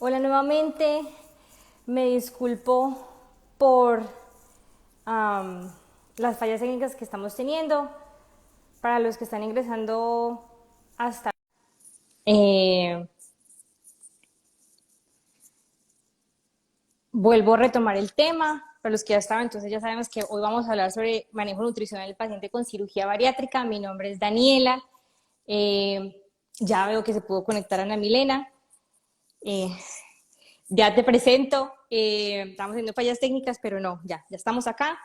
Hola nuevamente, me disculpo por las fallas técnicas que estamos teniendo. Para los que están ingresando hasta... Eh, Vuelvo a retomar el tema. Para los que ya estaban, entonces ya sabemos que hoy vamos a hablar sobre manejo nutricional del paciente con cirugía bariátrica. Mi nombre es Daniela. Eh, ya veo que se pudo conectar Ana Milena. Eh, ya te presento. Estamos haciendo fallas técnicas, pero no, ya estamos acá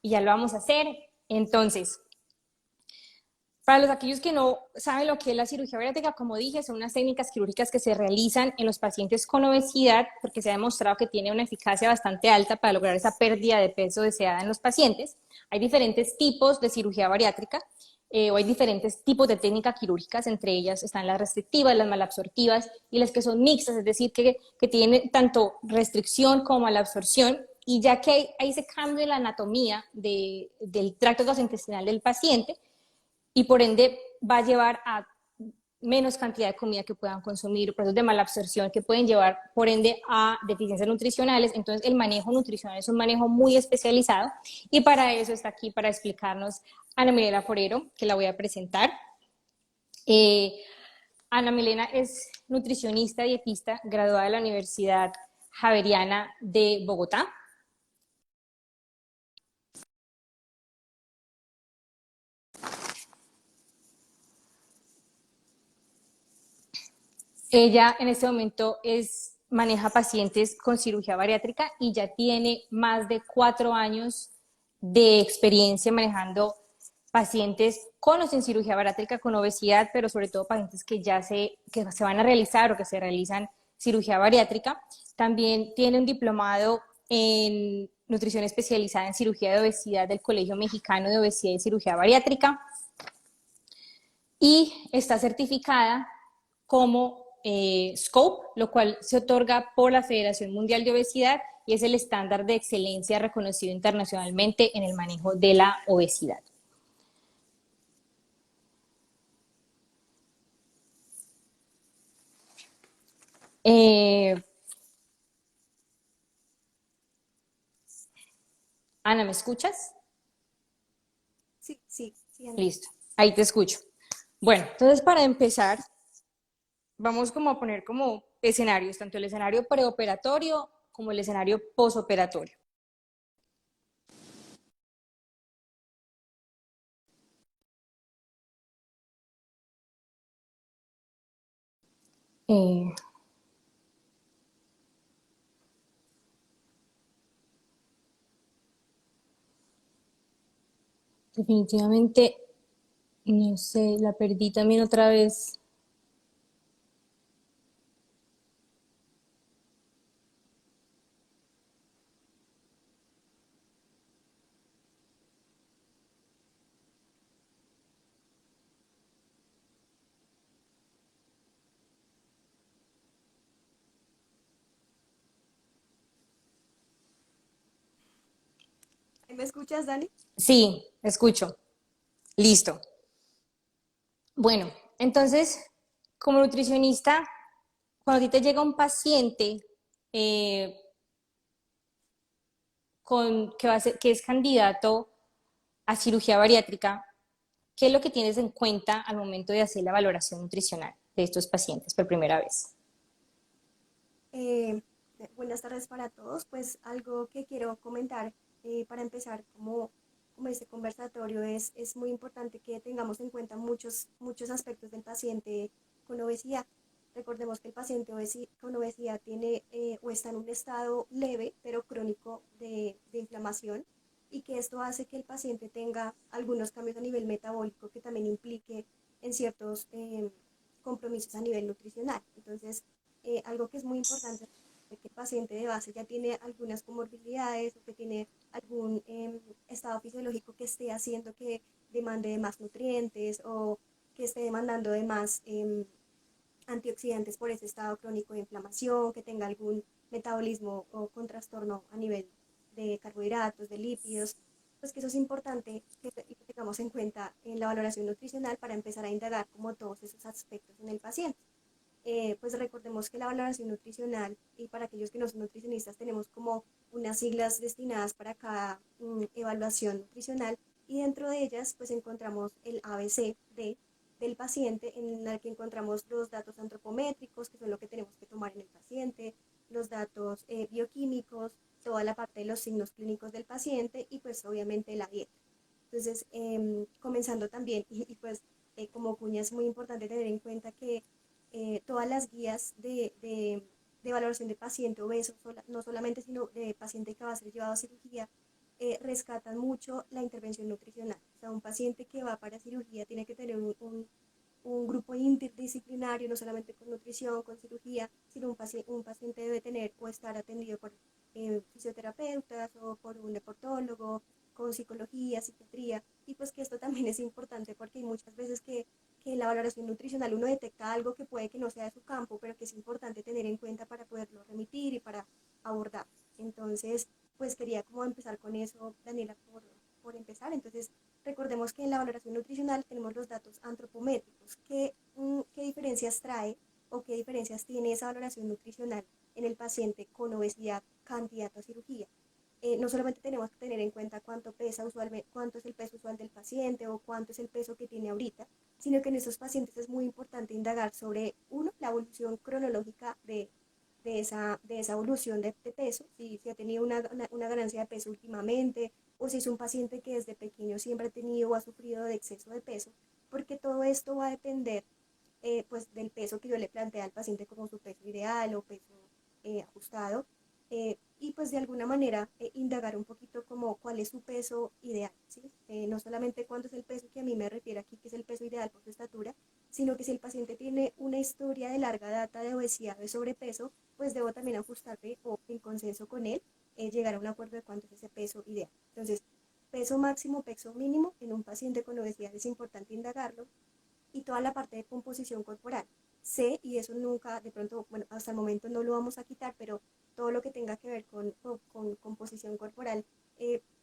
y ya lo vamos a hacer. Entonces, para los aquellos que no saben lo que es la cirugía bariátrica, como dije, son unas técnicas quirúrgicas que se realizan en los pacientes con obesidad porque se ha demostrado que tiene una eficacia bastante alta para lograr esa pérdida de peso deseada en los pacientes. Hay diferentes tipos de cirugía bariátrica o hay diferentes tipos de técnicas quirúrgicas, entre ellas están las restrictivas, las malabsortivas y las que son mixtas, es decir, que tienen tanto restricción como malabsorción. Y ya que hay ese cambio en la anatomía del tracto gastrointestinal del paciente, y por ende va a llevar a menos cantidad de comida que puedan consumir, procesos de mala absorción que pueden llevar, por ende, a deficiencias nutricionales. Entonces, el manejo nutricional es un manejo muy especializado y para eso está aquí, para explicarnos Ana Milena Forero, que la voy a presentar. Eh, Ana Milena es nutricionista, dietista, graduada de la Universidad Javeriana de Bogotá. Ella en este momento maneja pacientes con cirugía bariátrica y ya tiene más de 4 años de experiencia manejando pacientes con o sin cirugía bariátrica, con obesidad, pero sobre todo pacientes que se van a realizar o que se realizan cirugía bariátrica. También tiene un diplomado en nutrición especializada en cirugía de obesidad del Colegio Mexicano de Obesidad y Cirugía Bariátrica y está certificada como SCOPE, lo cual se otorga por la Federación Mundial de Obesidad y es el estándar de excelencia reconocido internacionalmente en el manejo de la obesidad. Eh, Ana, ¿me escuchas? Sí, sí, sí, Listo, ahí te escucho. Bueno, entonces para empezar, vamos como a poner como escenarios, tanto el escenario preoperatorio como el escenario posoperatorio. Eh, Definitivamente, no sé, la perdí también otra vez. ¿Me escuchas, Dani? Sí, escucho. Listo. Bueno, entonces, como nutricionista, cuando a ti te llega un paciente eh, que es candidato a cirugía bariátrica, ¿qué es lo que tienes en cuenta al momento de hacer la valoración nutricional de estos pacientes por primera vez? Eh, Buenas tardes para todos. Pues algo que quiero comentar para empezar como este conversatorio es muy importante que tengamos en cuenta muchos aspectos del paciente con obesidad. Recordemos que el paciente con obesidad tiene o está en un estado leve pero crónico de inflamación y que esto hace que el paciente tenga algunos cambios a nivel metabólico que también implique en ciertos compromisos a nivel nutricional. Entonces, algo que es muy importante es que el paciente de base ya tiene algunas comorbilidades o que tiene algún estado fisiológico que esté haciendo que demande de más nutrientes o que esté demandando de más antioxidantes por ese estado crónico de inflamación, que tenga algún metabolismo o con trastorno a nivel de carbohidratos, de lípidos, pues que eso es importante que tengamos en cuenta en la valoración nutricional para empezar a indagar como todos esos aspectos en el paciente. Pues recordemos que la valoración nutricional, y para aquellos que no son nutricionistas, tenemos como unas siglas destinadas para cada evaluación nutricional, y dentro de ellas pues encontramos el ABC del paciente, en el que encontramos los datos antropométricos, que son lo que tenemos que tomar en el paciente, los datos bioquímicos, toda la parte de los signos clínicos del paciente y pues obviamente la dieta. Entonces, comenzando también, pues como cuña es muy importante tener en cuenta que todas las guías de valoración de paciente obeso, no solamente sino de paciente que va a ser llevado a cirugía, rescatan mucho la intervención nutricional. O sea, un paciente que va para cirugía tiene que tener un grupo interdisciplinario, no solamente con nutrición, con cirugía, sino un paciente debe tener o estar atendido por fisioterapeutas o por un deportólogo, con psicología, psiquiatría, y pues que esto también es importante porque hay muchas veces que en la valoración nutricional uno detecta algo que puede que no sea de su campo, pero que es importante tener en cuenta para poderlo remitir y para abordar. Entonces, pues quería como empezar con eso, Daniela, por empezar. Entonces, recordemos que en la valoración nutricional tenemos los datos antropométricos. ¿Qué diferencias trae o qué diferencias tiene esa valoración nutricional en el paciente con obesidad candidato a cirugía? No solamente tenemos que tener en cuenta cuánto pesa usualmente, cuánto es el peso usual del paciente o cuánto es el peso que tiene ahorita, sino que en estos pacientes es muy importante indagar sobre, uno, la evolución cronológica de esa evolución de peso, si ha tenido una ganancia de peso últimamente, o si es un paciente que desde pequeño siempre ha tenido o ha sufrido de exceso de peso, porque todo esto va a depender pues del peso que yo le plantea al paciente como su peso ideal o peso ajustado, y pues de alguna manera indagar un poquito como cuál es su peso ideal, ¿sí? No solamente cuánto es el peso que a mí me refiere aquí, que es el peso ideal por su estatura, sino que si el paciente tiene una historia de larga data de obesidad o de sobrepeso, pues debo también ajustarle o en consenso con él llegar a un acuerdo de cuánto es ese peso ideal. Entonces, peso máximo, peso mínimo en un paciente con obesidad es importante indagarlo, y toda la parte de composición corporal. Sé, y eso nunca, de pronto, bueno, hasta el momento no lo vamos a quitar, pero todo lo que tenga que ver con composición corporal,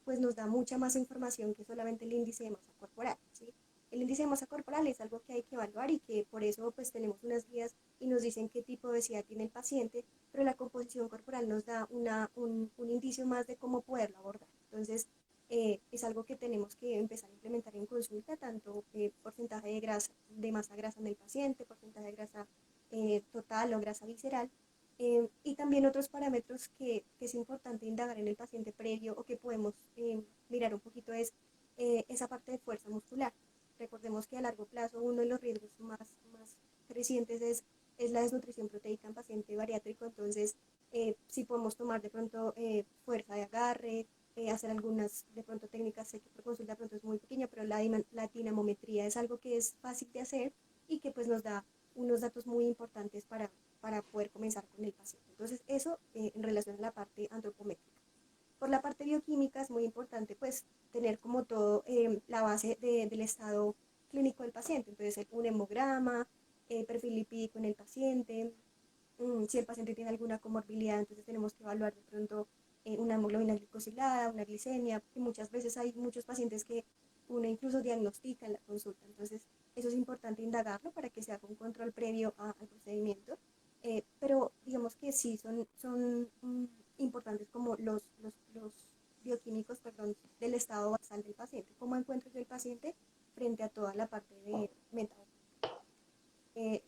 pues nos da mucha más información que solamente el índice de masa corporal, ¿sí? El índice de masa corporal es algo que hay que evaluar y que por eso pues tenemos unas guías y nos dicen qué tipo de obesidad tiene el paciente, pero la composición corporal nos da un indicio más de cómo poderlo abordar. Entonces, es algo que tenemos que empezar a implementar en consulta, tanto porcentaje de grasa, de masa grasa en el paciente, porcentaje de grasa total o grasa visceral, y también otros parámetros que es importante indagar en el paciente previo o que podemos mirar un poquito es esa parte de fuerza muscular. Recordemos que a largo plazo uno de los riesgos más crecientes es la desnutrición proteica en paciente bariátrico, entonces si podemos tomar de pronto fuerza de agarre, hacer algunas de pronto técnicas, sé que por consulta de pronto es muy pequeña, pero la dinamometría es algo que es fácil de hacer y que pues nos da unos datos muy importantes para poder comenzar con el paciente. Entonces eso en relación a la parte antropométrica. Por la parte bioquímica es muy importante pues tener como todo la base del estado clínico del paciente, entonces un hemograma, perfil lipídico en el paciente, si el paciente tiene alguna comorbilidad, entonces tenemos que evaluar de pronto una hemoglobina glicosilada, una glicemia, porque muchas veces hay muchos pacientes que uno incluso diagnostica en la consulta. Entonces, eso es importante indagarlo para que se haga un control previo al procedimiento. Pero digamos que sí son importantes como los bioquímicos, perdón, del estado basal del paciente. ¿Cómo encuentro yo el paciente frente a toda la parte de metabólica?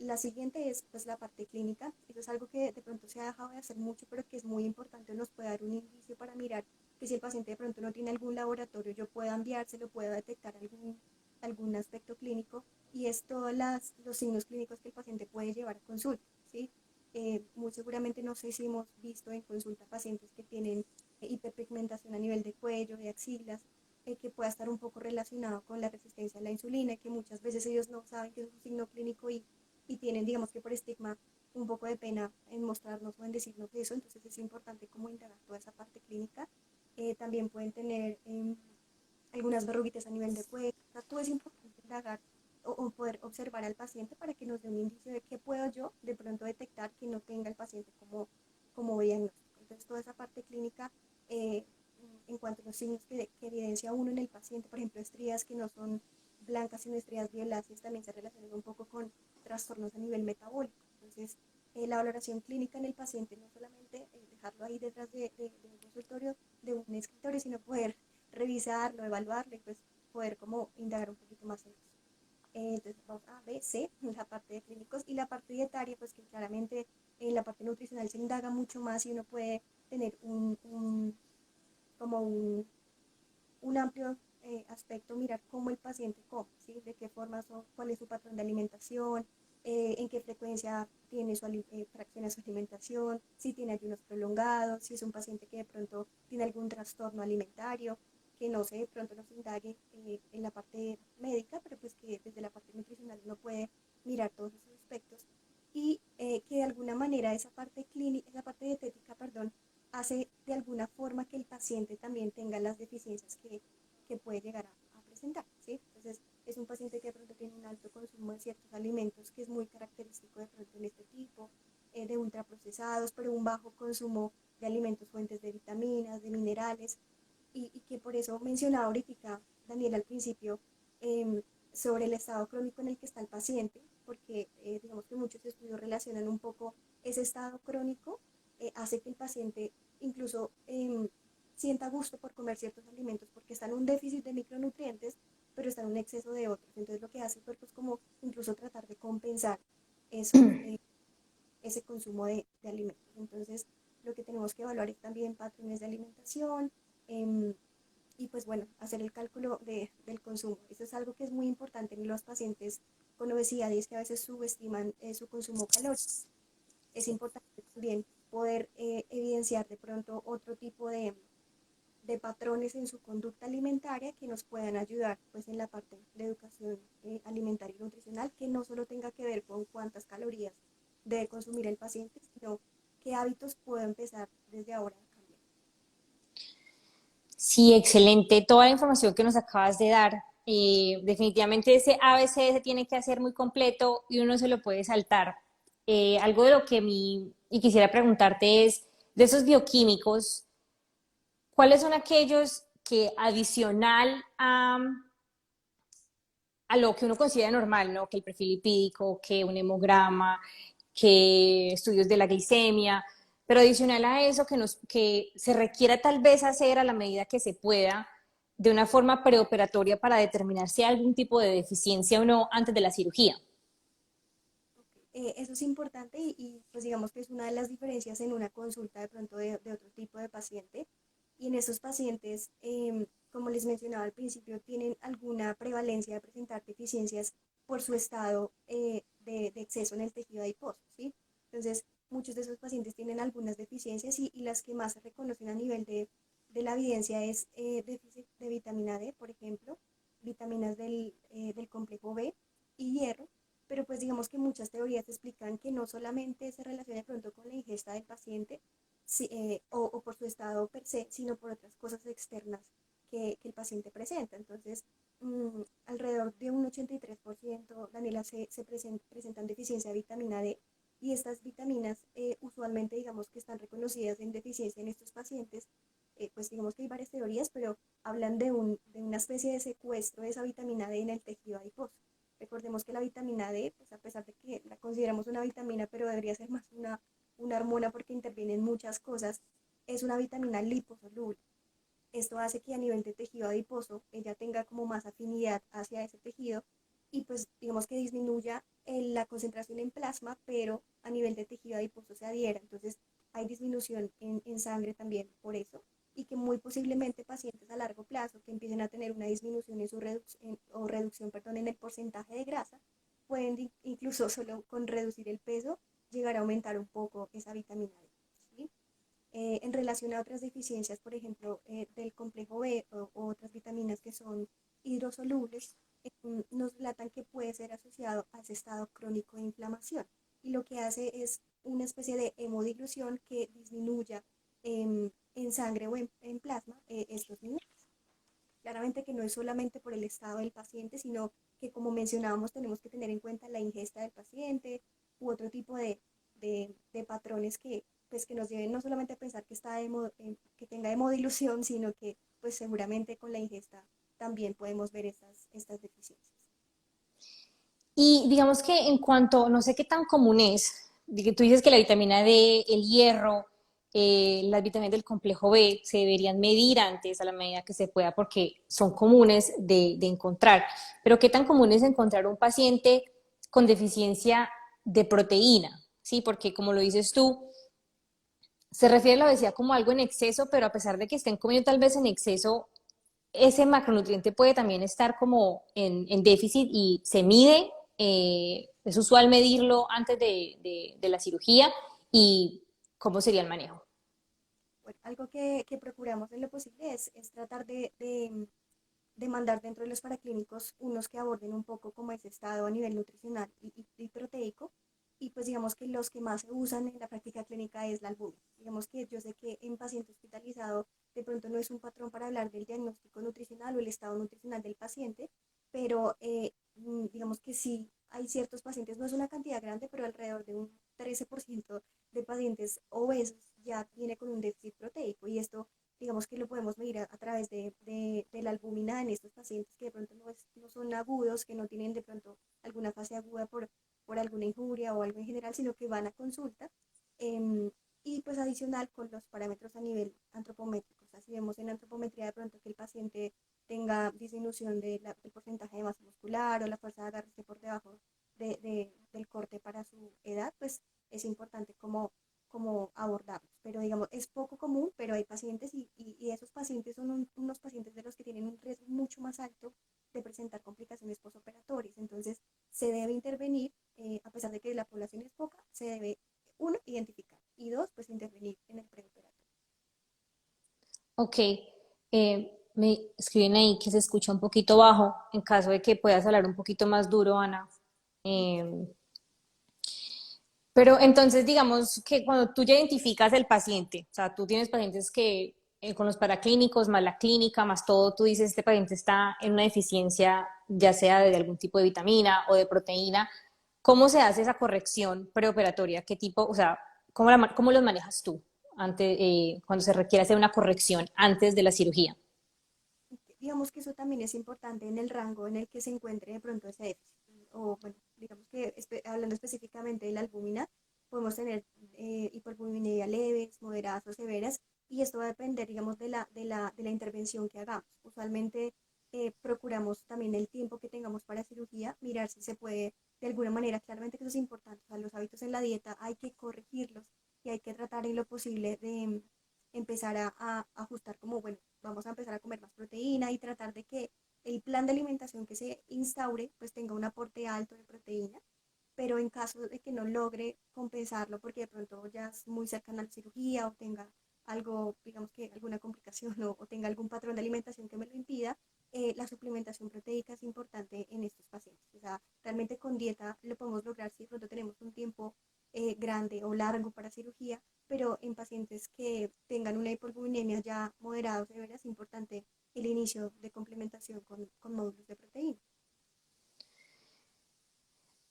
La siguiente es pues la parte clínica. Eso es algo que de pronto se ha dejado de hacer mucho, pero que es muy importante, nos puede dar un indicio para mirar que si el paciente de pronto no tiene algún laboratorio, yo pueda enviárselo, pueda detectar algún aspecto clínico, y es todos los signos clínicos que el paciente puede llevar a consulta, ¿sí? Muy seguramente no sé si hemos visto en consulta pacientes que tienen hiperpigmentación a nivel de cuello, de axilas, que pueda estar un poco relacionado con la resistencia a la insulina, y que muchas veces ellos no saben que es un signo clínico y tienen, digamos que por estigma, un poco de pena en mostrarnos o en decirnos eso. Entonces es importante como indagar toda esa parte clínica. También pueden tener algunas verruguitas a nivel de cuello. O sea, todo es importante indagar o poder observar al paciente para que nos dé un indicio de qué puedo yo de pronto detectar que no tenga el paciente como diagnóstico. Entonces toda esa parte clínica, eh, en cuanto a los signos que evidencia uno en el paciente, por ejemplo, estrías que no son blancas sino estrías violáceas, también se relacionan un poco con trastornos a nivel metabólico. Entonces, la valoración clínica en el paciente no solamente dejarlo ahí detrás de un consultorio, de un escritorio, sino poder revisarlo, evaluarlo y pues poder como indagar un poquito más en eso. Entonces vamos a B, C, la parte de clínicos y la parte dietaria, pues que claramente en la parte nutricional se indaga mucho más y uno puede tener como un amplio aspecto, mirar cómo el paciente come, ¿sí? De qué forma, cuál es su patrón de alimentación, en qué frecuencia tiene fracciona su alimentación, si tiene ayunos prolongados, si es un paciente que de pronto tiene algún trastorno alimentario, que no sé, de pronto nos indague en la parte médica, pero pues que desde la parte nutricional uno puede mirar todos esos aspectos y que de alguna manera esa parte clínica, esa parte dietética, perdón, hace de alguna forma que el paciente también tenga las deficiencias que puede llegar a presentar, ¿sí? Entonces, es un paciente que de pronto tiene un alto consumo de ciertos alimentos, que es muy característico de pronto en este tipo, de ultraprocesados, pero un bajo consumo de alimentos fuentes de vitaminas, de minerales, y que por eso mencionaba ahorita Daniel al principio sobre el estado crónico en el que está el paciente, porque digamos que muchos estudios relacionan un poco ese estado crónico, hace que el paciente incluso sienta gusto por comer ciertos alimentos porque está en un déficit de micronutrientes, pero está en un exceso de otros. Entonces lo que hace el cuerpo es como incluso tratar de compensar esos, ese consumo de alimentos. Entonces lo que tenemos que evaluar es también patrones de alimentación, eh, y pues bueno, hacer el cálculo del consumo. Eso es algo que es muy importante en los pacientes con obesidad y es que a veces subestiman su consumo calórico. Es importante también poder evidenciar de pronto otro tipo de patrones en su conducta alimentaria que nos puedan ayudar pues en la parte de educación alimentaria y nutricional, que no solo tenga que ver con cuántas calorías debe consumir el paciente, sino qué hábitos puede empezar desde ahora a cambiar. Sí, excelente. Toda la información que nos acabas de dar. Definitivamente ese ABC se tiene que hacer muy completo y uno se lo puede saltar. Algo de lo que y quisiera preguntarte es, de esos bioquímicos, ¿cuáles son aquellos que adicional a lo que uno considera normal, ¿no? Que el perfil lipídico, que un hemograma, que estudios de la glicemia, pero adicional a eso que se requiera tal vez hacer a la medida que se pueda de una forma preoperatoria para determinar si hay algún tipo de deficiencia o no antes de la cirugía. Eso es importante pues digamos que es una de las diferencias en una consulta de pronto de otro tipo de paciente. Y en esos pacientes, como les mencionaba al principio, tienen alguna prevalencia de presentar deficiencias por su estado de exceso en el tejido adiposo, ¿sí? Entonces, muchos de esos pacientes tienen algunas deficiencias y las que más se reconocen a nivel de la evidencia es déficit de vitamina D, por ejemplo, vitaminas del complejo B y hierro, pero pues digamos que muchas teorías explican que no solamente se relaciona de pronto con la ingesta del paciente o por su estado per se, sino por otras cosas externas que el paciente presenta. Entonces, alrededor de un 83%, Daniela, presentan deficiencia de vitamina D y estas vitaminas usualmente digamos que están reconocidas en deficiencia en estos pacientes, pues digamos que hay varias teorías, pero hablan de una especie de secuestro de esa vitamina D en el tejido adiposo. Recordemos que la vitamina D, pues a pesar de que la consideramos una vitamina, pero debería ser más una hormona porque interviene en muchas cosas, es una vitamina liposoluble. Esto hace que a nivel de tejido adiposo ella tenga como más afinidad hacia ese tejido y pues digamos que disminuya la concentración en plasma, pero a nivel de tejido adiposo se adhiera. Entonces hay disminución en sangre también por eso y que muy posiblemente pacientes a largo plazo que empiecen a tener una disminución en su reducción, perdón, en el porcentaje de grasa, pueden incluso solo con reducir el peso llegar a aumentar un poco esa vitamina D. ¿Sí? En relación a otras deficiencias, por ejemplo, del complejo B o otras vitaminas que son hidrosolubles, nos relatan que puede ser asociado a ese estado crónico de inflamación. Y lo que hace es una especie de hemodilución que disminuya en sangre o en plasma estos niveles. Claramente que no es solamente por el estado del paciente, sino que como mencionábamos tenemos que tener en cuenta la ingesta del paciente u otro tipo de patrones que, pues, que nos lleven no solamente a pensar que, que tenga hemodilución, sino que pues seguramente con la ingesta también podemos ver estas deficiencias. Y digamos que en cuanto, no sé qué tan común es, tú dices que la vitamina D, el hierro, las vitaminas del complejo B se deberían medir antes a la medida que se pueda porque son comunes de encontrar. Pero ¿qué tan común es encontrar un paciente con deficiencia de proteína? Sí, porque como lo dices tú, se refiere a la obesidad como algo en exceso, pero a pesar de que estén comiendo tal vez en exceso, ese macronutriente puede también estar como en déficit y se mide. Es usual medirlo antes de la cirugía y cómo sería el manejo. Bueno, algo que procuramos en lo posible es tratar de mandar dentro de los paraclínicos unos que aborden un poco como ese estado a nivel nutricional y proteico. Y pues digamos que los que más se usan en la práctica clínica es la albúmina. Digamos que yo sé que en paciente hospitalizado de pronto no es un patrón para hablar del diagnóstico nutricional o el estado nutricional del paciente, pero digamos que sí hay ciertos pacientes, no es una cantidad grande, pero alrededor de un 13% de pacientes obesos ya viene con un déficit proteico y esto digamos que lo podemos medir a través de la albúmina en estos pacientes que de pronto no son agudos, que no tienen de pronto alguna fase aguda por alguna injuria o algo en general, sino que van a consulta. em, y pues adicional con los parámetros a nivel antropométrico. O sea, si vemos en antropometría de pronto que el paciente tenga disminución del porcentaje de masa muscular o la fuerza de agarre esté por debajo del corte para su edad, pues es importante como abordarlos. Pero digamos, es poco común, pero hay pacientes y esos pacientes son unos pacientes de los que tienen un riesgo mucho más alto de presentar complicaciones postoperatorias. Entonces, se debe intervenir, a pesar de que la población es poca, se debe, uno, identificar y dos, pues intervenir en el preoperatorio. Ok, me escriben ahí que se escucha un poquito bajo, en caso de que puedas hablar un poquito más duro, Ana. Eh, pero entonces, digamos que cuando tú ya identificas el paciente, o sea, tú tienes pacientes que con los paraclínicos, más la clínica, más todo, tú dices, este paciente está en una deficiencia, ya sea de algún tipo de vitamina o de proteína, ¿cómo se hace esa corrección preoperatoria? ¿Qué tipo, o sea, cómo los manejas tú cuando se requiere hacer una corrección antes de la cirugía? Digamos que eso también es importante en el rango en el que se encuentre de pronto ese déficit. O bueno, digamos que hablando específicamente de la albúmina, podemos tener hiperalbuminemia leves, moderadas o severas, y esto va a depender, digamos, de la intervención que hagamos. Usualmente procuramos también el tiempo que tengamos para cirugía, mirar si se puede de alguna manera, claramente que eso es importante, o sea, los hábitos en la dieta hay que corregirlos y hay que tratar en lo posible de empezar a ajustar como, bueno, vamos a empezar a comer más proteína y tratar de que el plan de alimentación que se instaure pues tenga un aporte alto de proteína, pero en caso de que no logre compensarlo porque de pronto ya es muy cercana a la cirugía o tenga algo, digamos que alguna complicación o tenga algún patrón de alimentación que me lo impida, la suplementación proteica es importante en estos pacientes. O sea, realmente con dieta lo podemos lograr si de pronto tenemos un tiempo grande o largo para cirugía, pero en pacientes que tengan una hipoalbuminemia ya moderada o severa es importante el inicio de complementación con módulos de proteína.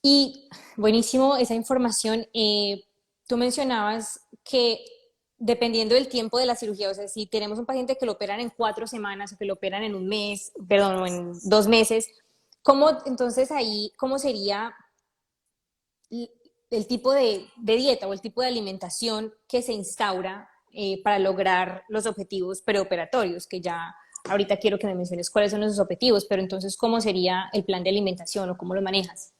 Y buenísimo esa información. Tú mencionabas que dependiendo del tiempo de la cirugía, o sea, si tenemos un paciente que lo operan en 4 semanas o que lo operan en un mes, perdón, o en 2 meses, ¿cómo entonces ahí, cómo sería el tipo de dieta o el tipo de alimentación que se instaura para lograr los objetivos preoperatorios, que ya ahorita quiero que me menciones cuáles son esos objetivos, pero entonces, ¿cómo sería el plan de alimentación o cómo lo manejas?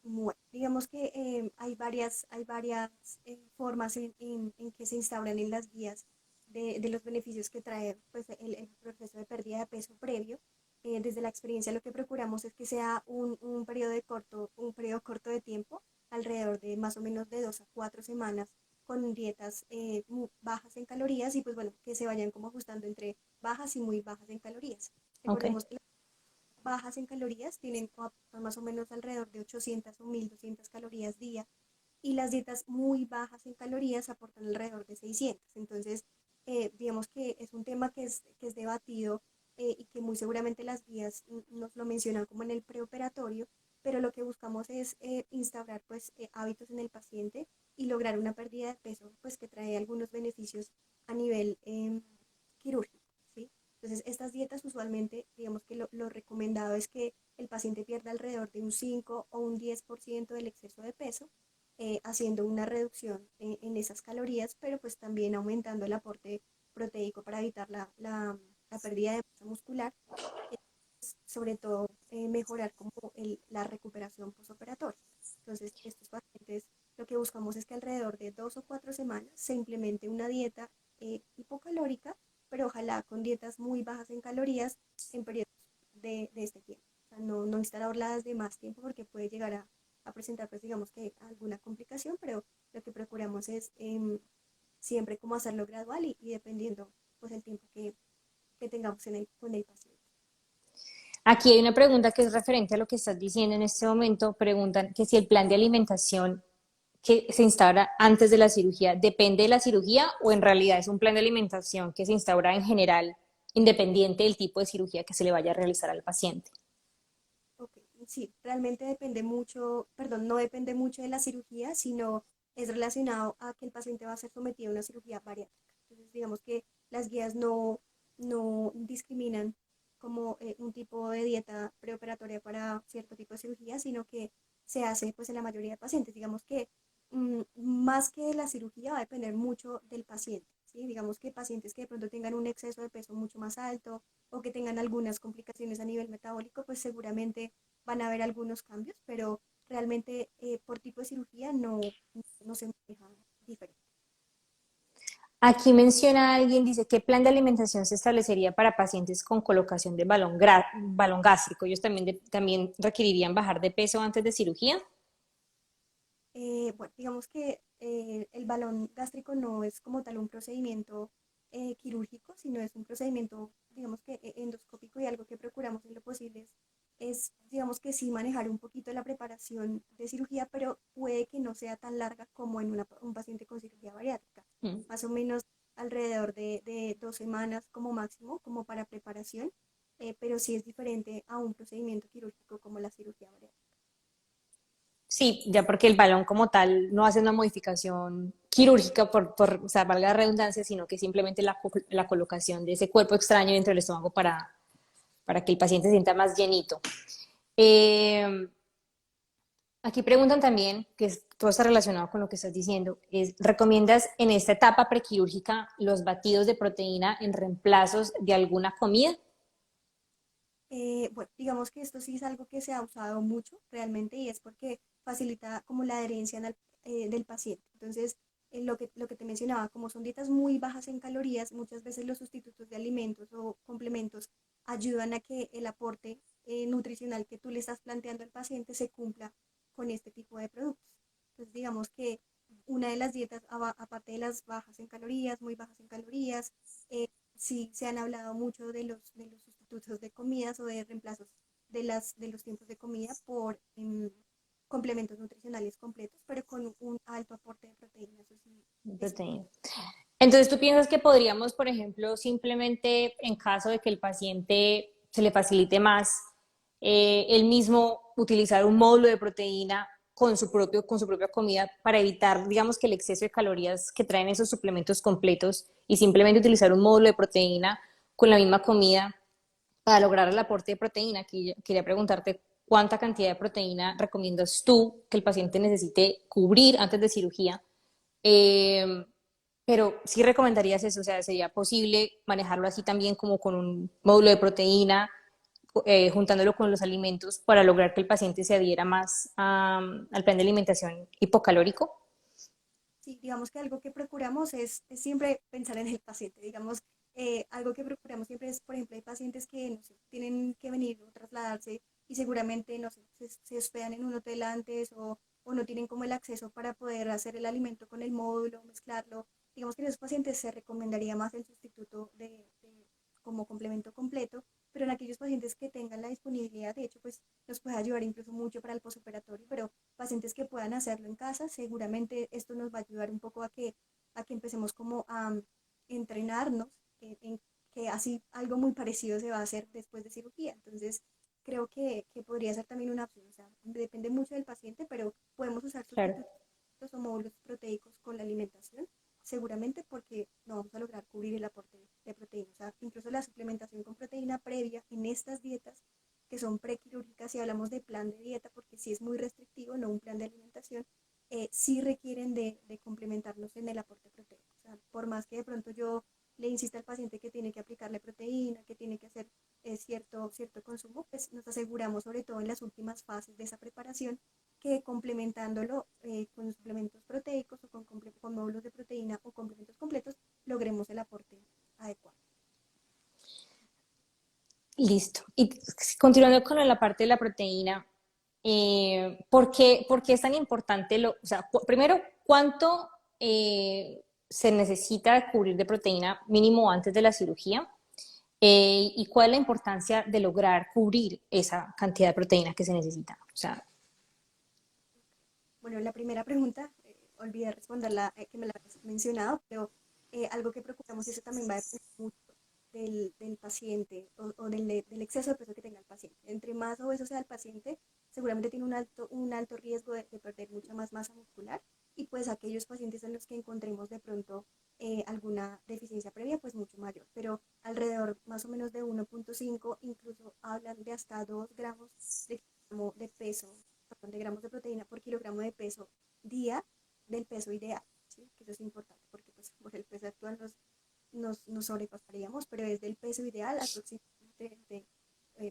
Bueno, digamos que hay varias formas en que se instauran en las guías de los beneficios que trae pues, el proceso de pérdida de peso previo. Desde la experiencia lo que procuramos es que sea un periodo corto de tiempo, alrededor de más o menos de 2 a 4 semanas, con dietas muy bajas en calorías y pues bueno, que se vayan como ajustando entre bajas y muy bajas en calorías. Ok. Recordemos que bajas en calorías, son más o menos alrededor de 800 o 1200 calorías día, y las dietas muy bajas en calorías aportan alrededor de 600. Entonces, digamos que es un tema que es debatido y que muy seguramente las guías nos lo mencionan como en el preoperatorio, pero lo que buscamos es instaurar pues hábitos en el paciente y lograr una pérdida de peso pues que trae algunos beneficios a nivel quirúrgico, ¿sí? Entonces, estas dietas usualmente, digamos que lo recomendado es que el paciente pierda alrededor de un 5 o un 10% del exceso de peso, haciendo una reducción en esas calorías, pero pues también aumentando el aporte proteico para evitar la pérdida de masa muscular, sobre todo mejorar como la recuperación postoperatoria. Entonces, estos pacientes lo que buscamos es que alrededor de 2 o 4 semanas se implemente una dieta hipocalórica, pero ojalá con dietas muy bajas en calorías en periodos de este tiempo. O sea, no instalarlas de más tiempo porque puede llegar a presentar, pues digamos que alguna complicación, pero lo que procuramos es siempre como hacerlo gradual y dependiendo pues el tiempo que tengamos con el paciente. Aquí hay una pregunta que es referente a lo que estás diciendo en este momento. Preguntan que si el plan de alimentación que se instaura antes de la cirugía depende de la cirugía o en realidad es un plan de alimentación que se instaura en general independiente del tipo de cirugía que se le vaya a realizar al paciente. Ok, sí, realmente depende mucho, perdón, no depende mucho de la cirugía, sino es relacionado a que el paciente va a ser sometido a una cirugía bariátrica. Entonces, digamos que las guías no discriminan como un tipo de dieta preoperatoria para cierto tipo de cirugía, sino que se hace pues en la mayoría de pacientes. Digamos que más que de la cirugía va a depender mucho del paciente, ¿sí? Digamos que pacientes que de pronto tengan un exceso de peso mucho más alto o que tengan algunas complicaciones a nivel metabólico, pues seguramente van a haber algunos cambios, pero realmente por tipo de cirugía no se maneja diferente. Aquí menciona alguien, dice, ¿qué plan de alimentación se establecería para pacientes con colocación de balón gástrico? ¿Ellos también, también requerirían bajar de peso antes de cirugía? Bueno, digamos que el balón gástrico no es como tal un procedimiento quirúrgico, sino es un procedimiento, digamos que endoscópico y algo que procuramos en lo posible digamos que sí manejar un poquito la preparación de cirugía, pero puede que no sea tan larga como en un paciente con cirugía bariátrica, Mm. más o menos alrededor de 2 semanas como máximo, como para preparación, pero sí es diferente a un procedimiento quirúrgico como la cirugía bariátrica. Sí, ya porque el balón como tal no hace una modificación quirúrgica o sea, valga la redundancia, sino que simplemente la colocación de ese cuerpo extraño dentro del estómago para que el paciente se sienta más llenito. Eh, Aquí preguntan también, todo está relacionado con lo que estás diciendo, ¿recomiendas en esta etapa prequirúrgica los batidos de proteína en reemplazos de alguna comida? Bueno, digamos que esto sí es algo que se ha usado mucho realmente y es porque facilita como la adherencia del paciente. Entonces, lo que te mencionaba, como son dietas muy bajas en calorías, muchas veces los sustitutos de alimentos o complementos ayudan a que el aporte nutricional que tú le estás planteando al paciente se cumpla con este tipo de productos. Entonces, digamos que una de las dietas, aparte de las bajas en calorías, muy bajas en calorías, eh, sí se han hablado mucho de los sustitutos de comidas o de reemplazos de los tiempos de comida por complementos nutricionales completos, pero con un alto aporte de proteína, eso sí es Proteína. importante. Entonces, ¿tú piensas que podríamos, por ejemplo, simplemente en caso de que el paciente se le facilite más, él mismo utilizar un módulo de proteína con su propia comida para evitar, digamos, que el exceso de calorías que traen esos suplementos completos y simplemente utilizar un módulo de proteína con la misma comida para lograr el aporte de proteína? Aquí quería preguntarte cuánta cantidad de proteína recomiendas tú que el paciente necesite cubrir antes de cirugía. Eh, pero sí recomendarías eso, o sea, sería posible manejarlo así también como con un módulo de proteína, juntándolo con los alimentos para lograr que el paciente se adhiera más al plan de alimentación hipocalórico. Sí, digamos que algo que procuramos es siempre pensar en el paciente, digamos, algo que procuramos siempre es, por ejemplo, hay pacientes que, no sé, tienen que venir o trasladarse y seguramente, no sé, se hospedan en un hotel antes o no tienen como el acceso para poder hacer el alimento con el módulo, mezclarlo. Digamos que en esos pacientes se recomendaría más el sustituto como complemento completo, pero en aquellos pacientes que tengan la disponibilidad, de hecho, pues nos puede ayudar incluso mucho para el posoperatorio, pero pacientes que puedan hacerlo en casa, seguramente esto nos va a ayudar un poco a que empecemos como a entrenarnos en que así algo muy parecido se va a hacer después de cirugía. Entonces, creo que podría ser también una opción. O sea, depende mucho del paciente, pero podemos usar Claro. sustitutos o módulos proteicos con la alimentación, seguramente porque no vamos a lograr cubrir el aporte de proteína. O sea, incluso la suplementación con proteína previa en estas dietas que son prequirúrgicas, si hablamos de plan de dieta, porque sí es muy restrictivo, no un plan de alimentación, sí requieren de complementarnos en el aporte proteico. O sea, por más que de pronto yo le insista al paciente que tiene que aplicarle proteína, que tiene que hacer cierto consumo, pues nos aseguramos, sobre todo en las últimas fases de esa preparación, que complementándolo con suplementos proteicos o con módulos de proteína o complementos completos, logremos el aporte adecuado. Listo. Y continuando con la parte de la proteína, por qué es tan importante o sea, primero, cuánto se necesita cubrir de proteína mínimo antes de la cirugía? ¿Y cuál es la importancia de lograr cubrir esa cantidad de proteína que se necesita? O sea, Bueno, la primera pregunta, olvidé responderla, que me la habías mencionado, pero algo que preocupamos y eso también va a depender mucho del paciente o del exceso de peso que tenga el paciente. Entre más obeso sea el paciente, seguramente tiene un alto riesgo de perder mucha más masa muscular y pues aquellos pacientes en los que encontremos de pronto alguna deficiencia previa, pues mucho mayor, pero alrededor más o menos de 1,5, incluso hablan de hasta 2 gramos de peso, perdón, de gramos de proteína por kilogramo de peso día del peso ideal, ¿sí? Que eso es importante porque pues por el peso actual nos sobrepasaríamos, pero es del peso ideal aproximadamente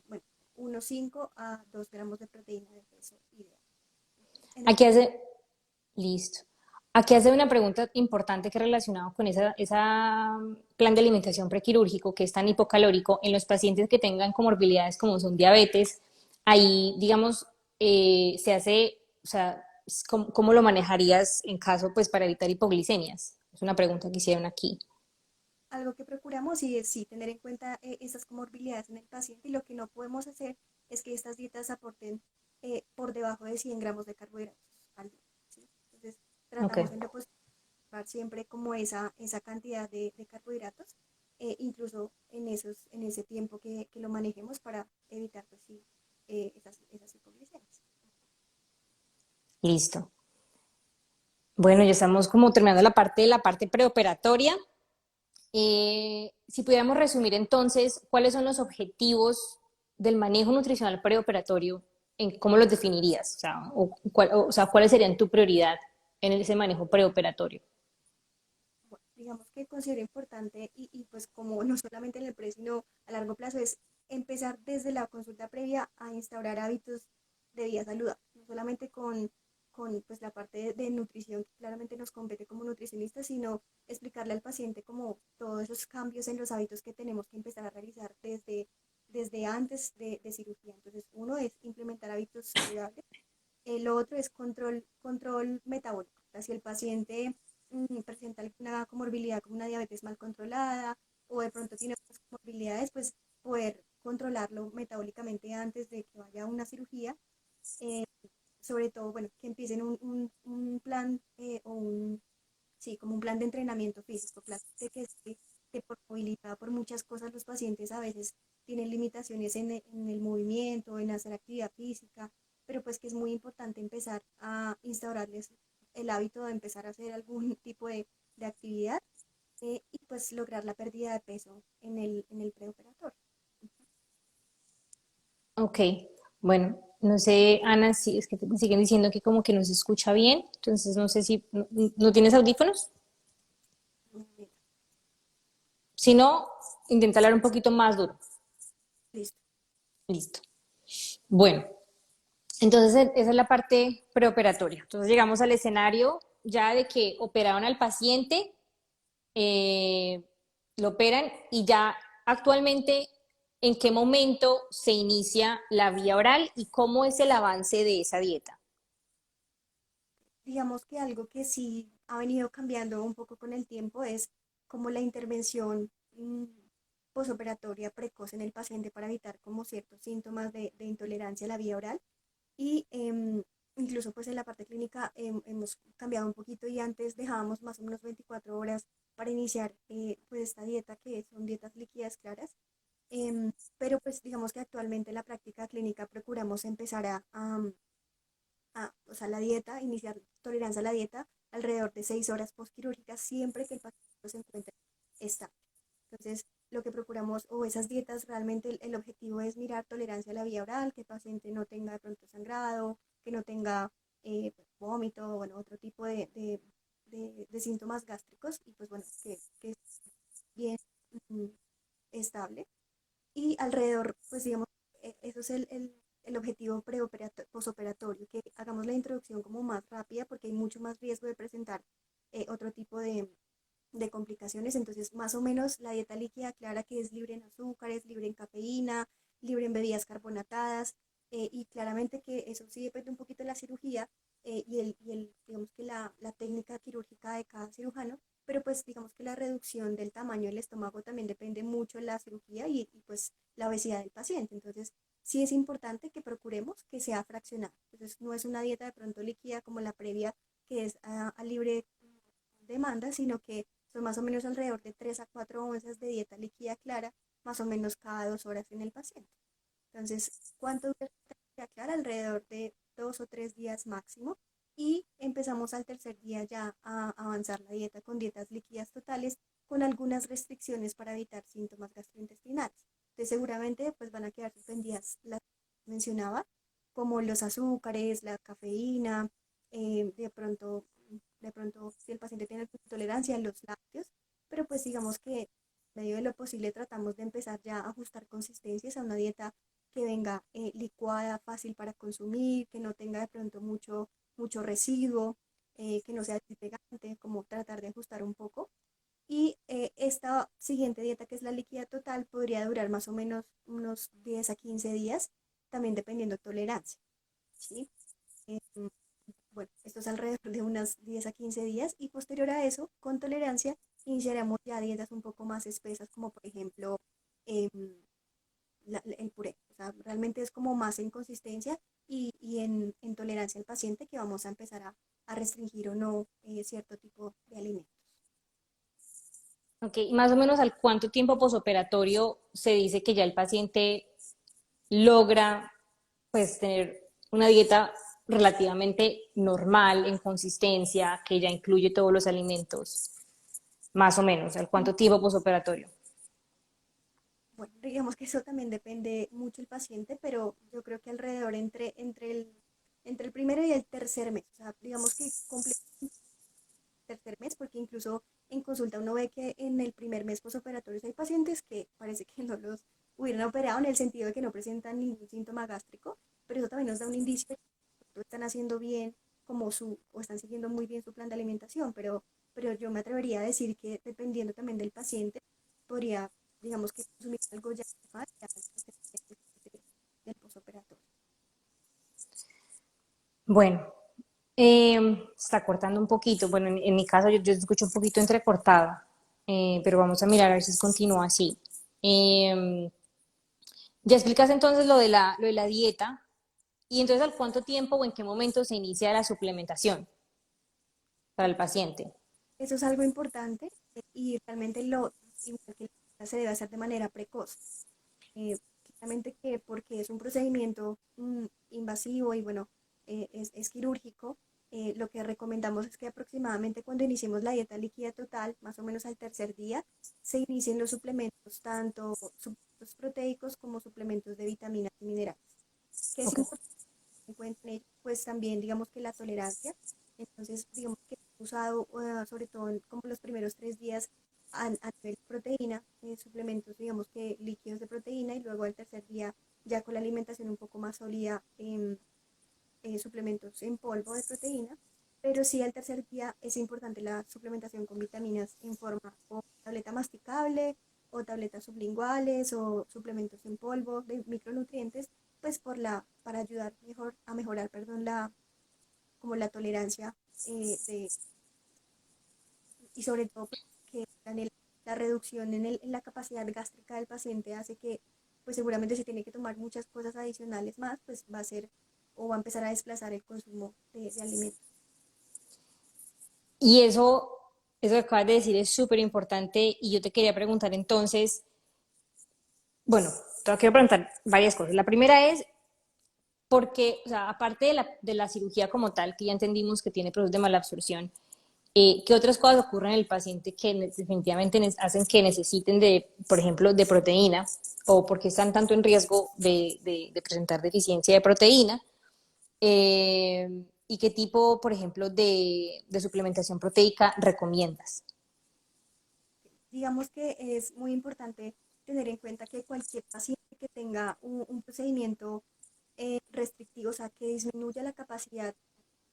bueno, 1,5 a 2 gramos de proteína de peso ideal. En el aquí paciente, hace, listo. Aquí hace una pregunta importante que es relacionada con esa plan de alimentación prequirúrgico que es tan hipocalórico en los pacientes que tengan comorbilidades como son diabetes. Ahí, digamos, se hace, o sea, ¿cómo lo manejarías en caso, pues, para evitar hipoglicemias? Es una pregunta que hicieron aquí. algo que procuramos y es sí tener en cuenta esas comorbilidades en el paciente y lo que no podemos hacer es que estas dietas aporten por debajo de 100 gramos de carbohidratos al día, ¿sí? Entonces, Ok. tratamos en lo posible siempre como esa cantidad de carbohidratos, incluso en ese tiempo que lo manejemos para evitar pues, sí, esas hipoglicemias. Listo. Bueno, ya estamos como terminando la parte preoperatoria. Si pudiéramos resumir entonces, ¿cuáles son los objetivos del manejo nutricional preoperatorio? ¿Cómo los definirías? O sea, o sea, ¿cuáles serían tu prioridad en ese manejo preoperatorio? Bueno, digamos que considero importante pues como no solamente en el pre, sino a largo plazo es empezar desde la consulta previa a instaurar hábitos de vida saludable, no solamente con pues la parte de nutrición que claramente nos compete como nutricionistas, sino explicarle al paciente como todos esos cambios en los hábitos que tenemos que empezar a realizar desde antes de cirugía. Entonces, uno es implementar hábitos saludables, el otro es control metabólico. O sea, si el paciente presenta alguna comorbilidad como una diabetes mal controlada o de pronto tiene otras comorbilidades, pues poder controlarlo metabólicamente antes de que vaya a una cirugía. Eh, Sobre todo, bueno, que empiecen un plan sí, como un plan de entrenamiento físico. Claramente que por movilidad, por muchas cosas, los pacientes a veces tienen limitaciones en el movimiento, en hacer actividad física, pero pues que es muy importante empezar a instaurarles el hábito de empezar a hacer algún tipo de actividad y pues lograr la pérdida de peso en el preoperatorio. Ok, bueno, no sé, Ana, si es que me siguen diciendo que como que no se escucha bien, entonces no sé si no tienes audífonos. Si no, intenta hablar un poquito más duro. Listo. Listo. Bueno, entonces esa es la parte preoperatoria. Entonces llegamos al escenario ya de que operaron al paciente, eh, lo operan y ya actualmente en qué momento se inicia la vía oral y cómo es el avance de esa dieta. Digamos que algo que sí ha venido cambiando un poco con el tiempo es como la intervención posoperatoria precoz en el paciente para evitar como ciertos síntomas de intolerancia a la vía oral y incluso pues en la parte clínica hemos cambiado un poquito y antes dejábamos más o menos 24 horas para iniciar pues esta dieta que son dietas líquidas claras. Pero pues digamos que actualmente en la práctica clínica procuramos empezar o sea, la dieta, iniciar tolerancia a la dieta alrededor de 6 horas postquirúrgicas siempre que el paciente se encuentre estable. Entonces, lo que procuramos, o esas dietas, realmente el objetivo es mirar tolerancia a la vía oral, que el paciente no tenga de pronto sangrado, que no tenga vómito, bueno, otro tipo de síntomas gástricos y pues bueno, que es bien mm, estable. Y alrededor, pues digamos, eso es el objetivo posoperatorio, que hagamos la introducción como más rápida porque hay mucho más riesgo de presentar otro tipo de complicaciones. Entonces, más o menos la dieta líquida clara que es libre en azúcares, libre en cafeína, libre en bebidas carbonatadas, y claramente que eso sí depende un poquito de la cirugía digamos que la técnica quirúrgica de cada cirujano, pero pues digamos que la reducción del tamaño del estómago también depende mucho de la cirugía pues la obesidad del paciente. Entonces, sí es importante que procuremos que sea fraccionada. Entonces, no es una dieta de pronto líquida como la previa, que es a libre demanda, sino que son más o menos alrededor de 3 a 4 onzas de dieta líquida clara, más o menos cada 2 horas en el paciente. Entonces, ¿cuánto dura la dieta clara? Alrededor de 2 o 3 días máximo. Y empezamos al tercer día ya a avanzar la dieta con dietas líquidas totales, con algunas restricciones para evitar síntomas gastrointestinales. Entonces, seguramente pues van a quedar suspendidas las que mencionaba, como los azúcares, la cafeína, de pronto si el paciente tiene intolerancia a los lácteos, pero pues digamos que en medio de lo posible tratamos de empezar ya a ajustar consistencias a una dieta que venga licuada, fácil para consumir, que no tenga de pronto mucho residuo, que no sea muy pegante, como tratar de ajustar un poco. Y esta siguiente dieta, que es la líquida total, podría durar más o menos unos 10 a 15 días, también dependiendo de tolerancia, ¿sí? Eh, bueno, esto es alrededor de unas 10 a 15 días y posterior a eso, con tolerancia, iniciaremos ya dietas un poco más espesas, como por ejemplo em, el puré. O sea, realmente es como más en consistencia y en tolerancia al paciente que vamos a empezar a restringir o no cierto tipo de alimentos. Ok, y más o menos al cuánto tiempo posoperatorio se dice que ya el paciente logra pues tener una dieta relativamente normal en consistencia, que ya incluye todos los alimentos, más o menos, al cuánto tiempo posoperatorio. Bueno, digamos que eso también depende mucho del paciente, pero yo creo que alrededor entre el primero y el tercer mes. O sea, digamos que cumple el tercer mes, porque incluso en consulta uno ve que en el primer mes posoperatorio hay pacientes que parece que no los hubieran operado en el sentido de que no presentan ningún síntoma gástrico, pero eso también nos da un indicio de que están haciendo bien o están siguiendo muy bien su plan de alimentación, pero yo me atrevería a decir que dependiendo también del paciente, podría, digamos que consumir algo ya más ya del posoperatorio. Bueno, se está cortando un poquito. Bueno, en mi caso yo escucho un poquito entrecortado, pero vamos a mirar a ver si continúa así. Eh, ya explicas entonces lo de la dieta y entonces al cuánto tiempo o en qué momento se inicia la suplementación para el Bueno, paciente. eso es algo importante y realmente igual que se debe hacer de manera precoz. Claramente que porque es un procedimiento invasivo y bueno, es quirúrgico, lo que recomendamos es que aproximadamente cuando iniciemos la dieta líquida total, más o menos al tercer día, se inicien los suplementos, tanto suplementos proteicos como suplementos de vitaminas y minerales. Que es Ok. importante en cuenta en ello, pues también digamos que la tolerancia. Entonces, digamos que he usado, sobre todo como los primeros 3 días, a nivel de proteína, suplementos, digamos que líquidos de proteína, y luego el tercer día, ya con la alimentación un poco más sólida, suplementos en polvo de proteína. Pero sí, al tercer día es importante la suplementación con vitaminas en forma o tableta masticable o tabletas sublinguales o suplementos en polvo de micronutrientes, pues para ayudar a mejorar, perdón, como la tolerancia, y sobre todo pues, que la reducción en la capacidad gástrica del paciente hace que pues seguramente se tiene que tomar muchas cosas adicionales más, pues va a ser o va a empezar a desplazar el consumo de alimentos. Y eso que acabas de decir es súper importante y yo te quería preguntar entonces, bueno, te quiero preguntar varias cosas. La primera es, porque, o sea, aparte de la cirugía como tal, que ya entendimos que tiene procesos de malabsorción, ¿qué otras cosas ocurren en el paciente que definitivamente hacen que necesiten de, por ejemplo, de proteína o porque están tanto en riesgo de presentar deficiencia de proteína? y qué tipo, por ejemplo, de suplementación proteica recomiendas? Digamos que es muy importante tener en cuenta que cualquier paciente que tenga un procedimiento restrictivo, o sea, que disminuya la capacidad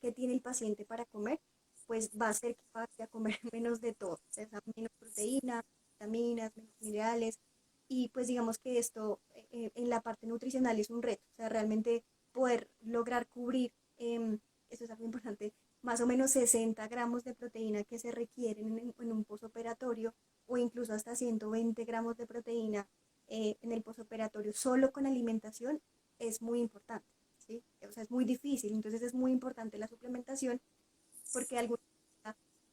que tiene el paciente para comer, pues va a ser que vaya a comer menos de todo, o sea, menos proteína, vitaminas, menos minerales, y pues digamos que esto en la parte nutricional es un reto, o sea, realmente poder lograr cubrir, eso es algo importante, más o menos 60 gramos de proteína que se requieren en un posoperatorio o incluso hasta 120 gramos de proteína en el posoperatorio solo con alimentación es muy importante, ¿sí? O sea, es muy difícil, entonces es muy importante la suplementación porque algunos,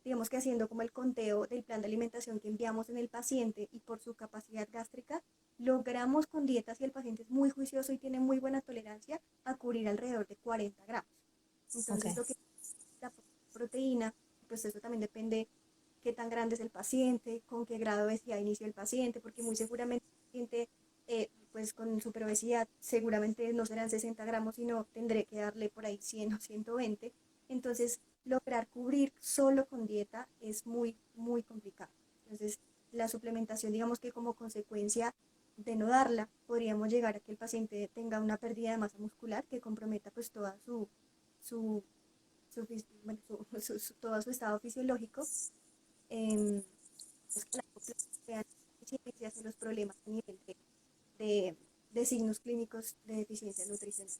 digamos que haciendo como el conteo del plan de alimentación que enviamos en el paciente y por su capacidad gástrica, logramos con dietas, si el paciente es muy juicioso y tiene muy buena tolerancia, a cubrir alrededor de 40 gramos. Ok. Entonces, lo que es la proteína, pues eso también depende qué tan grande es el paciente, con qué grado de obesidad inició el paciente, porque muy seguramente el paciente pues con superobesidad seguramente no serán 60 gramos, sino tendré que darle por ahí 100 o 120. Entonces, lograr cubrir solo con dieta es muy, muy complicado. Entonces, la suplementación, digamos que como consecuencia de no darla, podríamos llegar a que el paciente tenga una pérdida de masa muscular que comprometa pues toda su, bueno, todo su estado fisiológico, eh, pues que la vean deficiencias en los problemas a nivel de, de signos clínicos de deficiencia nutricional.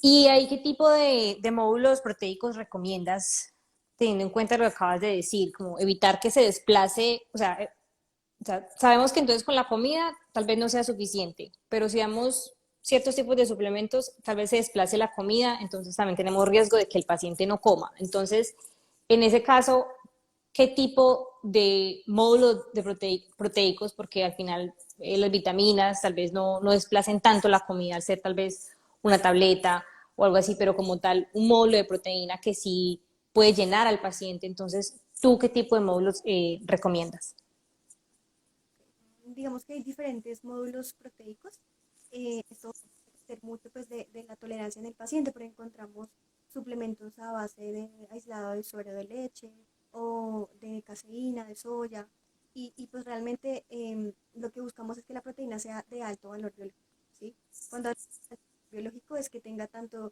¿Y ahí qué tipo de módulos proteicos recomiendas, teniendo en cuenta lo que acabas de decir, como evitar que se desplace, o sea, sabemos que entonces con la comida tal vez no sea suficiente, pero si damos ciertos tipos de suplementos, tal vez se desplace la comida, entonces también tenemos riesgo de que el paciente no coma. Entonces, en ese caso, ¿qué tipo de módulos de proteicos? Porque al final las vitaminas tal vez no desplacen tanto la comida al ser tal vez una tableta o algo así, pero como tal, un módulo de proteína que sí puede llenar al paciente. Entonces, ¿tú qué tipo de módulos recomiendas? Digamos que hay diferentes módulos proteicos. Esto va a depender mucho pues, de la tolerancia en el paciente, pero encontramos suplementos a base de aislado de suero de leche o de caseína, de soya, y pues realmente lo que buscamos es que la proteína sea de alto valor biológico, ¿sí? Cuando hablamos de alto valor biológico es que tenga tanto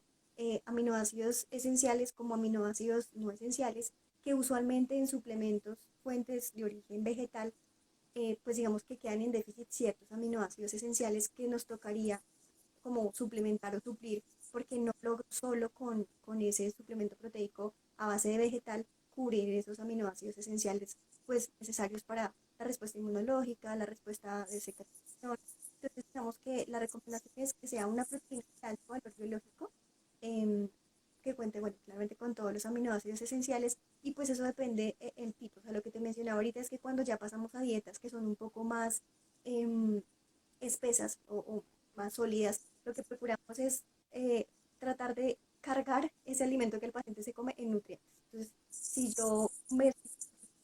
aminoácidos esenciales como aminoácidos no esenciales, que usualmente en suplementos, fuentes de origen vegetal, pues digamos que quedan en déficit ciertos aminoácidos esenciales que nos tocaría como suplementar o suplir, porque no logro solo con ese suplemento proteico a base de vegetal cubrir esos aminoácidos esenciales pues necesarios para la respuesta inmunológica, la respuesta de secreción. Entonces, digamos que la recomendación es que sea una proteína de alto valor biológico, em, que cuente, bueno, claramente con todos los aminoácidos esenciales y pues eso depende el tipo. O sea, lo que te mencionaba ahorita es que cuando ya pasamos a dietas que son un poco más em, espesas o más sólidas, lo que procuramos es tratar de cargar ese alimento que el paciente se come en nutrientes. Entonces, si yo me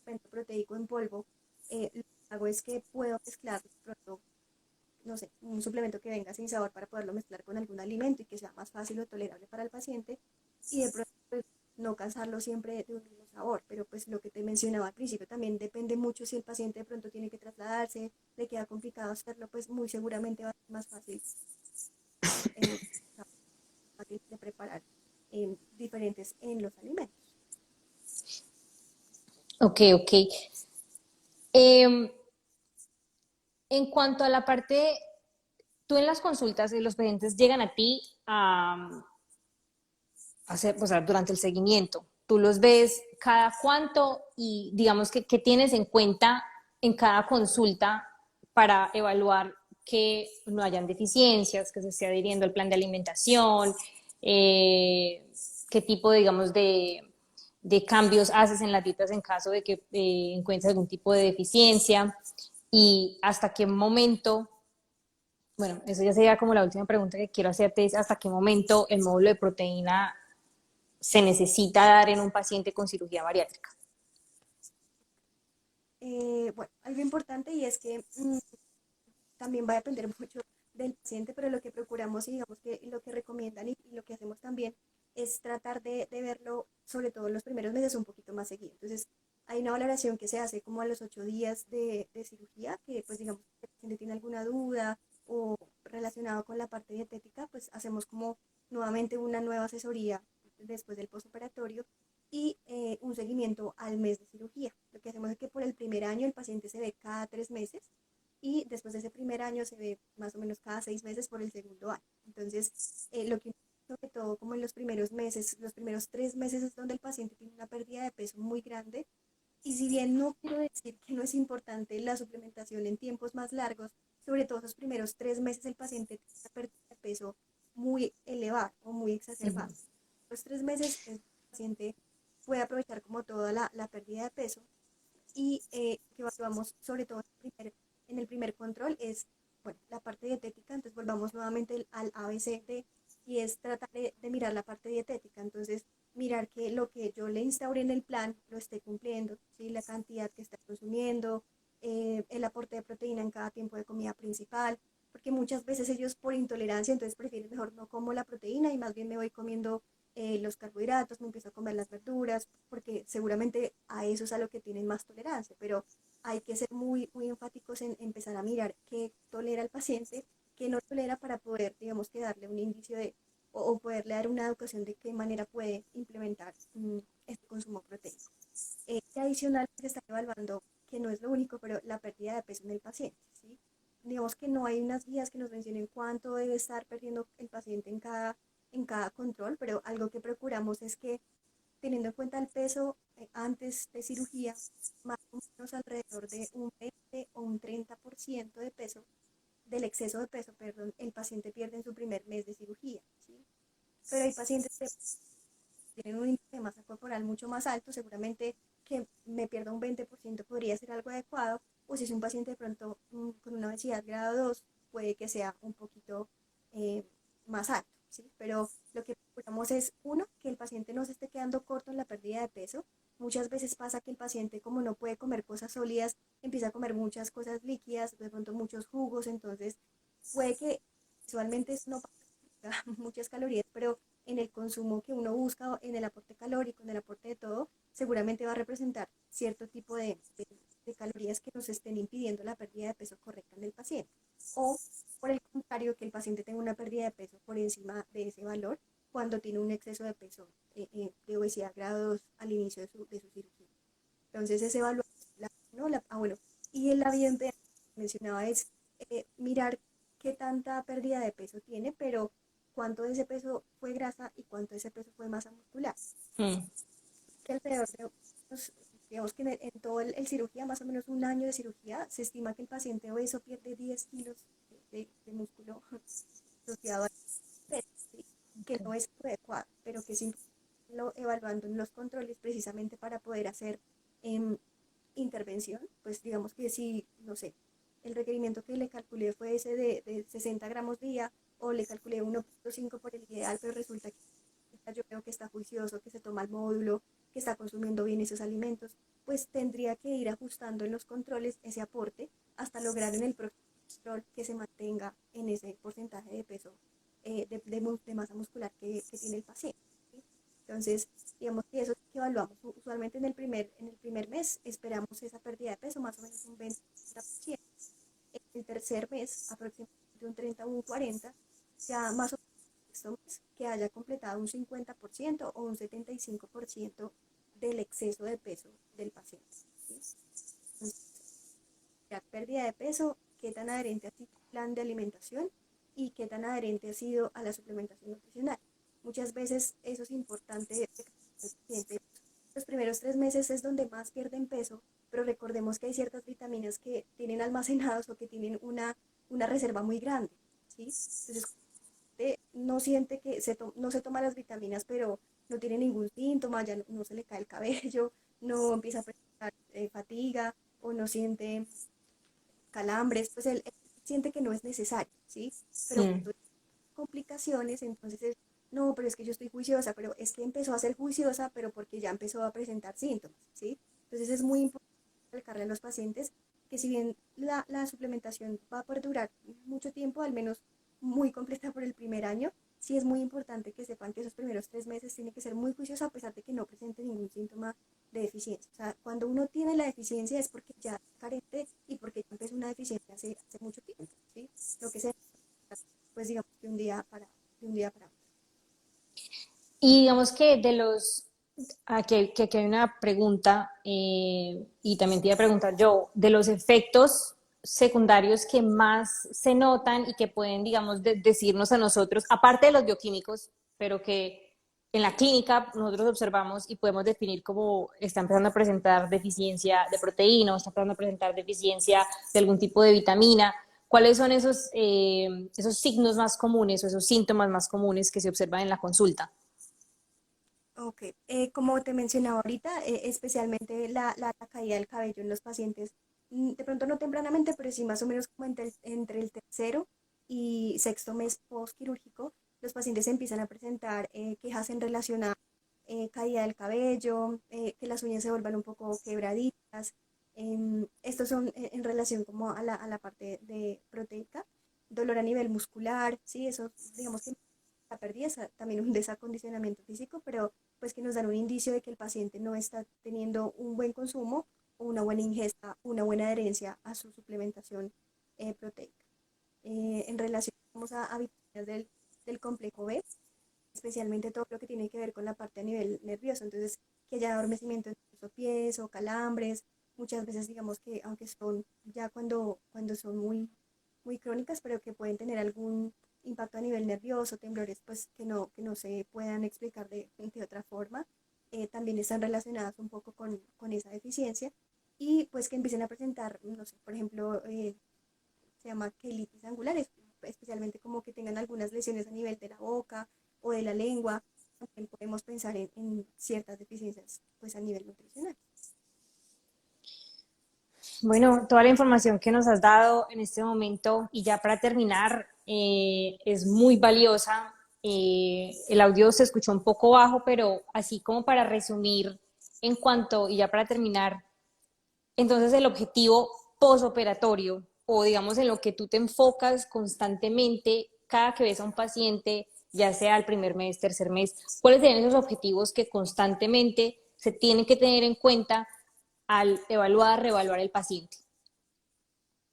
suplemento proteico en polvo, lo que hago es que puedo mezclar de pronto, no sé, un suplemento que venga sin sabor para poderlo mezclar con algún alimento y que sea más fácil o tolerable para el paciente y de pronto pues, no cansarlo siempre de un mismo sabor, pero pues lo que te mencionaba al principio también depende mucho si el paciente de pronto tiene que trasladarse, le queda complicado hacerlo, pues muy seguramente va a ser más fácil, eh, fácil de preparar diferentes en los alimentos. Ok, ok. Eh, en cuanto a la parte, tú en las consultas los pacientes llegan a ti a hacer, o sea, durante el seguimiento. Tú los ves cada cuánto y digamos que qué tienes en cuenta en cada consulta para evaluar que no hayan deficiencias, que se esté adhiriendo al plan de alimentación, qué tipo, digamos, de cambios haces en las dietas en caso de que encuentres algún tipo de deficiencia y hasta qué momento, bueno, eso ya sería como la última pregunta que quiero hacerte, es hasta qué momento el módulo de proteína se necesita dar en un paciente con cirugía bariátrica. Bueno, algo importante y es que también va a depender mucho del paciente, pero lo que procuramos y digamos que lo que recomiendan y lo que hacemos también es tratar de verlo, sobre todo en los primeros meses, un poquito más seguido. Entonces, hay una valoración que se hace como a los 8 días de cirugía, que pues digamos, si el paciente tiene alguna duda o relacionado con la parte dietética, pues hacemos como nuevamente una nueva asesoría después del postoperatorio y un seguimiento al mes de cirugía. Lo que hacemos es que por el primer año el paciente se ve cada 3 meses y después de ese primer año se ve más o menos cada 6 meses por el segundo año. Entonces, lo que sobre todo como en los primeros meses, los primeros 3 meses es donde el paciente tiene una pérdida de peso muy grande y si bien no quiero decir que no es importante la suplementación en tiempos más largos, sobre todo esos primeros 3 meses el paciente tiene una pérdida de peso muy elevada o muy exacerbada. Ujú. Los 3 meses el paciente puede aprovechar como toda la pérdida de peso y que evaluamos sobre todo en el primer control es, bueno, la parte dietética, entonces volvamos nuevamente al ABCD y es tratar de mirar la parte dietética, entonces mirar que lo que yo le instauré en el plan lo esté cumpliendo, ¿sí? La cantidad que está consumiendo, el aporte de proteína en cada tiempo de comida principal, porque muchas veces ellos por intolerancia entonces prefieren mejor no como la proteína y más bien me voy comiendo los carbohidratos, me empiezo a comer las verduras, porque seguramente a eso es a lo que tienen más tolerancia, pero hay que ser muy, muy enfáticos en empezar a mirar qué tolera el paciente, qué no tolera para poder, digamos, que darle un indicio de, o poderle dar una educación de qué manera puede implementar este consumo proteico. Y adicional, se está evaluando, que no es lo único, pero la pérdida de peso en el paciente, ¿sí? Digamos que no hay unas guías que nos mencionen cuánto debe estar perdiendo el paciente en cada control, pero algo que procuramos es que teniendo en cuenta el peso antes de cirugía, más o menos alrededor de un 20 o un 30% de peso, del exceso de peso, perdón, el paciente pierde en su primer mes de cirugía, ¿sí? Pero hay pacientes que tienen un índice de masa corporal mucho más alto, seguramente que me pierda un 20% podría ser algo adecuado, o si es un paciente de pronto con una obesidad grado 2 puede que sea un poquito eh, más alto, ¿sí? Pero lo que procuramos es, uno, que el paciente no se esté quedando corto en la pérdida de peso. Muchas veces pasa que el paciente, como no puede comer cosas sólidas, empieza a comer muchas cosas líquidas, de pronto muchos jugos, entonces puede que visualmente no pasa muchas calorías, pero en el consumo que uno busca, en el aporte calórico, en el aporte de todo, seguramente va a representar cierto tipo de calorías que nos estén impidiendo la pérdida de peso correcta en el paciente. O, por el contrario, que el paciente tenga una pérdida de peso por encima de ese valor cuando tiene un exceso de peso de obesidad grado 2 al inicio de su cirugía. Entonces, ese valor, ¿no? Bueno, y en la bioimpedancia que mencionaba es mirar qué tanta pérdida de peso tiene, pero cuánto de ese peso fue grasa y cuánto de ese peso fue masa muscular. Mm. Que alrededor de, pues, digamos que en todo el cirugía, más o menos un año de cirugía, se estima que el paciente obeso pierde 10 kilos de músculo asociado al peso, ¿sí? Que no es adecuado, pero que simplemente lo evaluando en los controles precisamente para poder hacer em, intervención, pues digamos que si, no sé, el requerimiento que le calculé fue ese de 60 gramos día o le calculé 1,5 por el ideal, pero resulta que yo veo que está juicioso, que se toma el módulo, que está consumiendo bien esos alimentos, pues tendría que ir ajustando en los controles ese aporte hasta lograr en el próximo control que se mantenga en ese porcentaje de peso, de masa muscular que tiene el paciente, ¿sí? Entonces, digamos que eso es que evaluamos. Usualmente en el primer mes esperamos esa pérdida de peso, más o menos un 20%. En el tercer mes, aproximadamente un 30 o un 40%, ya más o menos que haya completado un 50% o un 75% del exceso de peso del paciente, ¿sí? Entonces, la pérdida de peso, qué tan adherente ha sido el plan de alimentación y qué tan adherente ha sido a la suplementación nutricional. Muchas veces eso es importante. Los primeros 3 meses es donde más pierden peso, pero recordemos que hay ciertas vitaminas que tienen almacenados o que tienen una reserva muy grande, ¿sí? Entonces, no siente que no se toma las vitaminas, pero no tiene ningún síntoma, ya no se le cae el cabello, no empieza a presentar fatiga o no siente calambres, pues él siente que no es necesario, ¿sí? Pero Mm. cuando hay complicaciones, entonces es, no, pero es que yo estoy juiciosa, pero es que empezó a ser juiciosa, pero porque ya empezó a presentar síntomas, ¿sí? Entonces es muy importante explicarle a los pacientes que si bien la suplementación va a perdurar mucho tiempo, al menos muy completa por el primer año, sí es muy importante que sepan que esos primeros 3 meses tiene que ser muy juicioso a pesar de que no presente ningún síntoma de deficiencia. O sea, cuando uno tiene la deficiencia es porque ya es carente y porque ya empezó una deficiencia hace mucho tiempo, ¿sí? Lo que sea, pues digamos que de un día para otro. Y digamos que aquí hay una pregunta, y también te iba a preguntar yo, de los efectos secundarios que más se notan y que pueden, digamos, decirnos a nosotros, aparte de los bioquímicos, pero que en la clínica nosotros observamos y podemos definir cómo está empezando a presentar deficiencia de proteína o está empezando a presentar deficiencia de algún tipo de vitamina. ¿Cuáles son esos signos más comunes o esos síntomas más comunes que se observan en la consulta? Ok, como te mencionaba ahorita, especialmente la caída del cabello en los pacientes, de pronto no tempranamente, pero sí más o menos como entre el tercero y sexto mes postquirúrgico, los pacientes empiezan a presentar quejas en relación a caída del cabello, que las uñas se vuelvan un poco quebraditas. Estos son en relación como a la parte de proteica, dolor a nivel muscular, sí, eso digamos que la pérdida es también un desacondicionamiento físico, pero pues que nos dan un indicio de que el paciente no está teniendo un buen consumo o una buena ingesta, una buena adherencia a su suplementación proteica. En relación vamos a vitaminas del complejo B, especialmente todo lo que tiene que ver con la parte a nivel nervioso, entonces que haya adormecimiento en los pies o calambres, muchas veces digamos que aunque son ya cuando son muy crónicas, pero que pueden tener algún impacto a nivel nervioso, temblores pues que no se puedan explicar de otra forma, también están relacionadas un poco con esa deficiencia y pues que empiecen a presentar, no sé, por ejemplo, se llama quelitis angulares, especialmente como que tengan algunas lesiones a nivel de la boca o de la lengua. También podemos pensar en ciertas deficiencias pues a nivel nutricional. Bueno, toda la información que nos has dado en este momento y ya para terminar es muy valiosa. El audio se escuchó un poco bajo, pero así como para resumir en cuanto, y ya para terminar, entonces el objetivo posoperatorio o digamos en lo que tú te enfocas constantemente cada que ves a un paciente, ya sea el primer mes, tercer mes, ¿cuáles serían esos objetivos que constantemente se tienen que tener en cuenta al evaluar, reevaluar el paciente?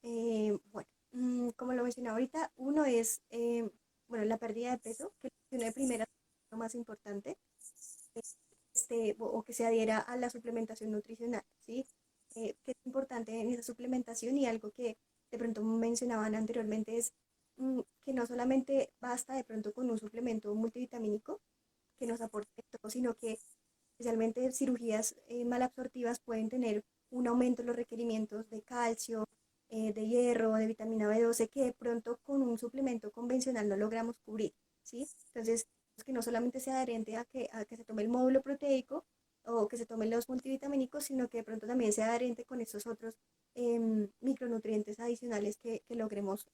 Bueno, como lo mencioné ahorita, uno es, bueno, la pérdida de peso, que mencioné de primera es lo más importante, o que se adhiera a la suplementación nutricional, ¿sí? Que es importante en esa suplementación y algo que de pronto mencionaban anteriormente es que no solamente basta de pronto con un suplemento multivitamínico que nos aporte todo, sino que especialmente cirugías malabsortivas pueden tener un aumento en los requerimientos de calcio, de hierro, de vitamina B12, que de pronto con un suplemento convencional no logramos cubrir, ¿sí? Entonces, que no solamente sea adherente a que se tome el módulo proteico o que se tomen los multivitamínicos, sino que de pronto también sea adherente con estos otros micronutrientes adicionales que logremos,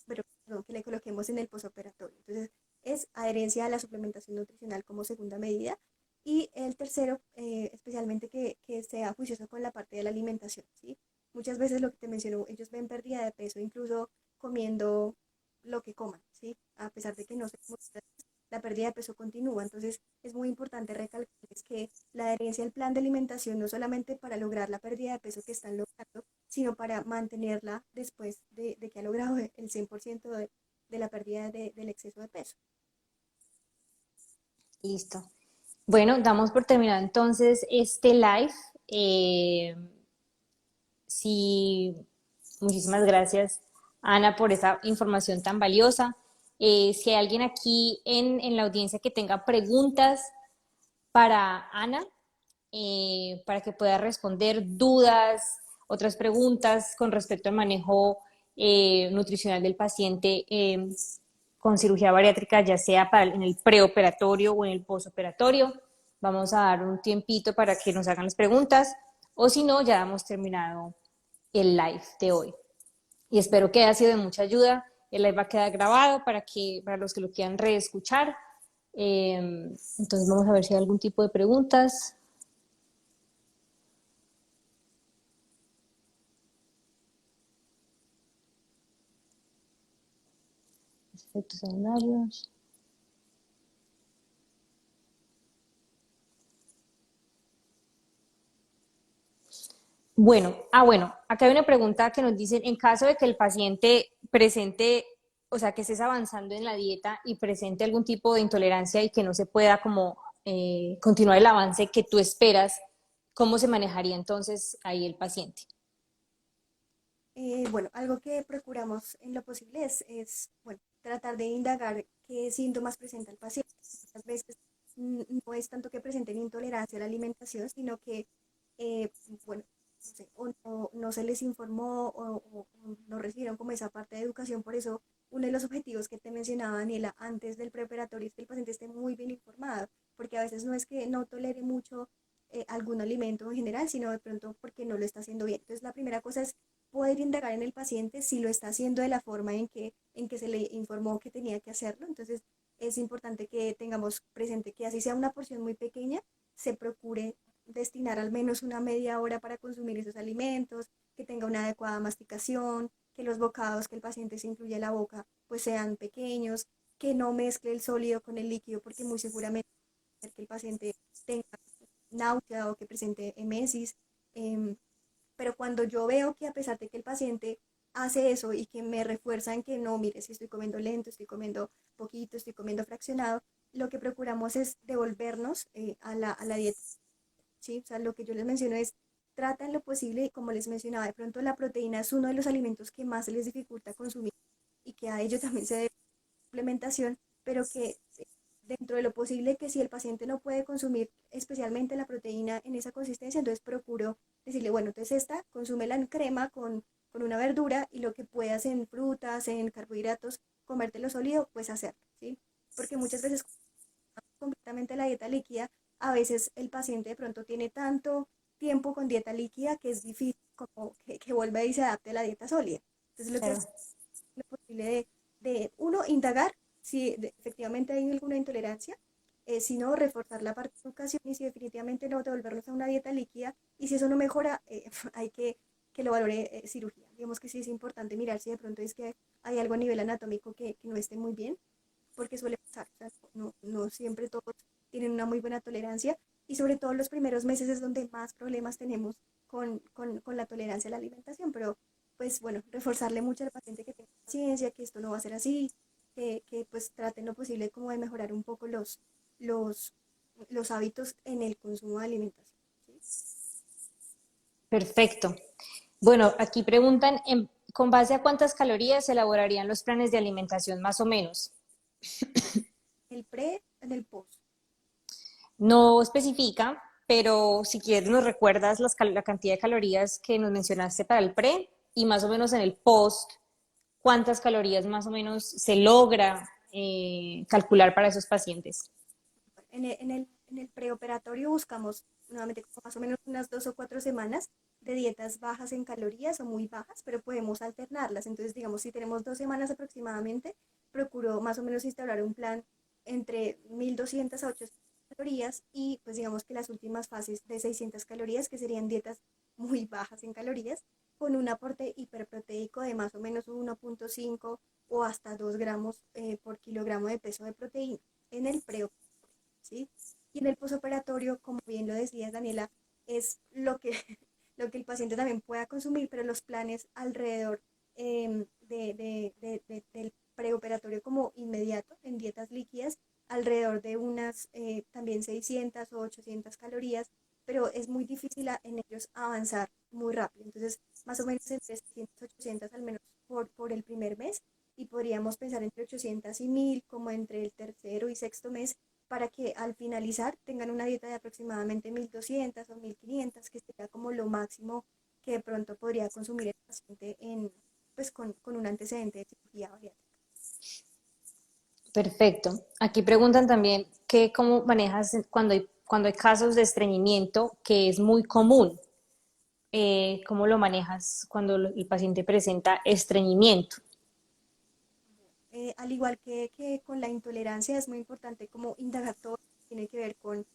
pero, perdón, que le coloquemos en el posoperatorio. Entonces, es adherencia a la suplementación nutricional como segunda medida. Y el tercero, especialmente que sea juicioso con la parte de la alimentación, ¿sí? Muchas veces lo que te menciono, ellos ven pérdida de peso incluso comiendo lo que coman, ¿sí? A pesar de que no se la pérdida de peso continúa. Entonces, es muy importante recalcarles que la adherencia al plan de alimentación no solamente para lograr la pérdida de peso que están logrando, sino para mantenerla después de que ha logrado el 100% de la pérdida del exceso de peso. Listo. Bueno, damos por terminado entonces este live. Eh, sí, muchísimas gracias, Ana, por esa información tan valiosa. Si hay alguien aquí en la audiencia que tenga preguntas para Ana, para que pueda responder dudas, otras preguntas con respecto al manejo nutricional del paciente con cirugía bariátrica, ya sea en el preoperatorio o en el posoperatorio. Vamos a dar un tiempito para que nos hagan las preguntas o si no, ya hemos terminado el live de hoy. Y espero que haya sido de mucha ayuda. El live va a quedar grabado para los que lo quieran reescuchar. Entonces vamos a ver si hay algún tipo de preguntas. Efectos secundarios. Bueno, acá hay una pregunta que nos dicen, en caso de que el paciente presente, o sea, que estés avanzando en la dieta y presente algún tipo de intolerancia y que no se pueda como continuar el avance que tú esperas, ¿cómo se manejaría entonces ahí el paciente? Bueno, algo que procuramos en lo posible bueno, tratar de indagar qué síntomas presenta el paciente. Muchas veces no es tanto que presenten intolerancia a la alimentación, sino que, eh, bueno, no sé, o no se les informó o no recibieron como esa parte de educación. Por eso, uno de los objetivos que te mencionaba, Daniela, antes del preoperatorio es que el paciente esté muy bien informado, porque a veces no es que no tolere mucho algún alimento en general, sino de pronto porque no lo está haciendo bien. Entonces, la primera cosa es poder indagar en el paciente si lo está haciendo de la forma en que se le informó que tenía que hacerlo. Entonces, es importante que tengamos presente que así sea una porción muy pequeña, se procure destinar al menos una media hora para consumir esos alimentos, que tenga una adecuada masticación, que los bocados que el paciente se incluya en la boca pues sean pequeños, que no mezcle el sólido con el líquido, porque muy seguramente que el paciente tenga náusea o que presente emesis. Eh, pero cuando yo veo que a pesar de que el paciente hace eso y que me refuerza en que no, mire, si estoy comiendo lento, estoy comiendo poquito, estoy comiendo fraccionado, lo que procuramos es devolvernos a la dieta, ¿sí? O sea, lo que yo les menciono es, trata en lo posible, y como les mencionaba, de pronto la proteína es uno de los alimentos que más se les dificulta consumir y que a ello también se debe suplementación, pero que dentro de lo posible que si el paciente no puede consumir especialmente la proteína en esa consistencia, entonces procuro decirle, bueno, entonces esta, consúmela en crema con una verdura y lo que puedas en frutas, en carbohidratos, comértelo sólido, pues hacerlo, ¿sí? Porque muchas veces completamente la dieta líquida, a veces el paciente de pronto tiene tanto tiempo con dieta líquida que es difícil como que vuelva y se adapte a la dieta sólida. Entonces lo que Claro. es lo posible de uno, indagar si efectivamente hay alguna intolerancia, si no, reforzar la parte de educación y si definitivamente no, devolvernos a una dieta líquida y si eso no mejora, hay que lo valore cirugía. Digamos que sí es importante mirar si de pronto es que hay algo a nivel anatómico que no esté muy bien, porque suele pasar, o sea, no siempre todos tienen una muy buena tolerancia y sobre todo los primeros meses es donde más problemas tenemos con la tolerancia a la alimentación, pero pues bueno, reforzarle mucho al paciente que tenga paciencia, que esto no va a ser así, que pues traten lo posible como de mejorar un poco los, los hábitos en el consumo de alimentación. ¿Sí? Perfecto. Bueno, aquí preguntan, ¿con base a cuántas calorías se elaborarían los planes de alimentación más o menos? El pre en el post. No especifica, pero si quieres nos recuerdas la cantidad de calorías que nos mencionaste para el pre y más o menos en el post, cuántas calorías más o menos se logra calcular para esos pacientes. En el preoperatorio buscamos nuevamente como más o menos unas 2 o 4 semanas de dietas bajas en calorías o muy bajas, pero podemos alternarlas. Entonces, digamos, si tenemos 2 semanas aproximadamente, procuro más o menos instaurar un plan entre 1200 a 800 calorías y pues digamos que las últimas fases de 600 calorías, que serían dietas muy bajas en calorías, con un aporte hiperproteico de más o menos 1,5 o hasta 2 gramos por kilogramo de peso de proteína en el pre, ¿sí? Y en el posoperatorio, como bien lo decías, Daniela, es lo que el paciente también pueda consumir, pero los planes alrededor del preoperatorio como inmediato, en dietas líquidas, alrededor de unas también 600 o 800 calorías, pero es muy difícil en ellos avanzar muy rápido. Entonces, más o menos entre 600 800 al menos por el primer mes, y podríamos pensar entre 800 y 1000 como entre el tercero y sexto mes para que al finalizar tengan una dieta de aproximadamente 1200 o 1500, que sería como lo máximo que de pronto podría consumir el paciente pues con un antecedente de cirugía bariátrica. Perfecto. Aquí preguntan también que cómo manejas cuando hay casos de estreñimiento, que es muy común. ¿Cómo lo manejas cuando el paciente presenta estreñimiento? Al igual que con la intolerancia, es muy importante como indagar todo lo que tiene que ver con,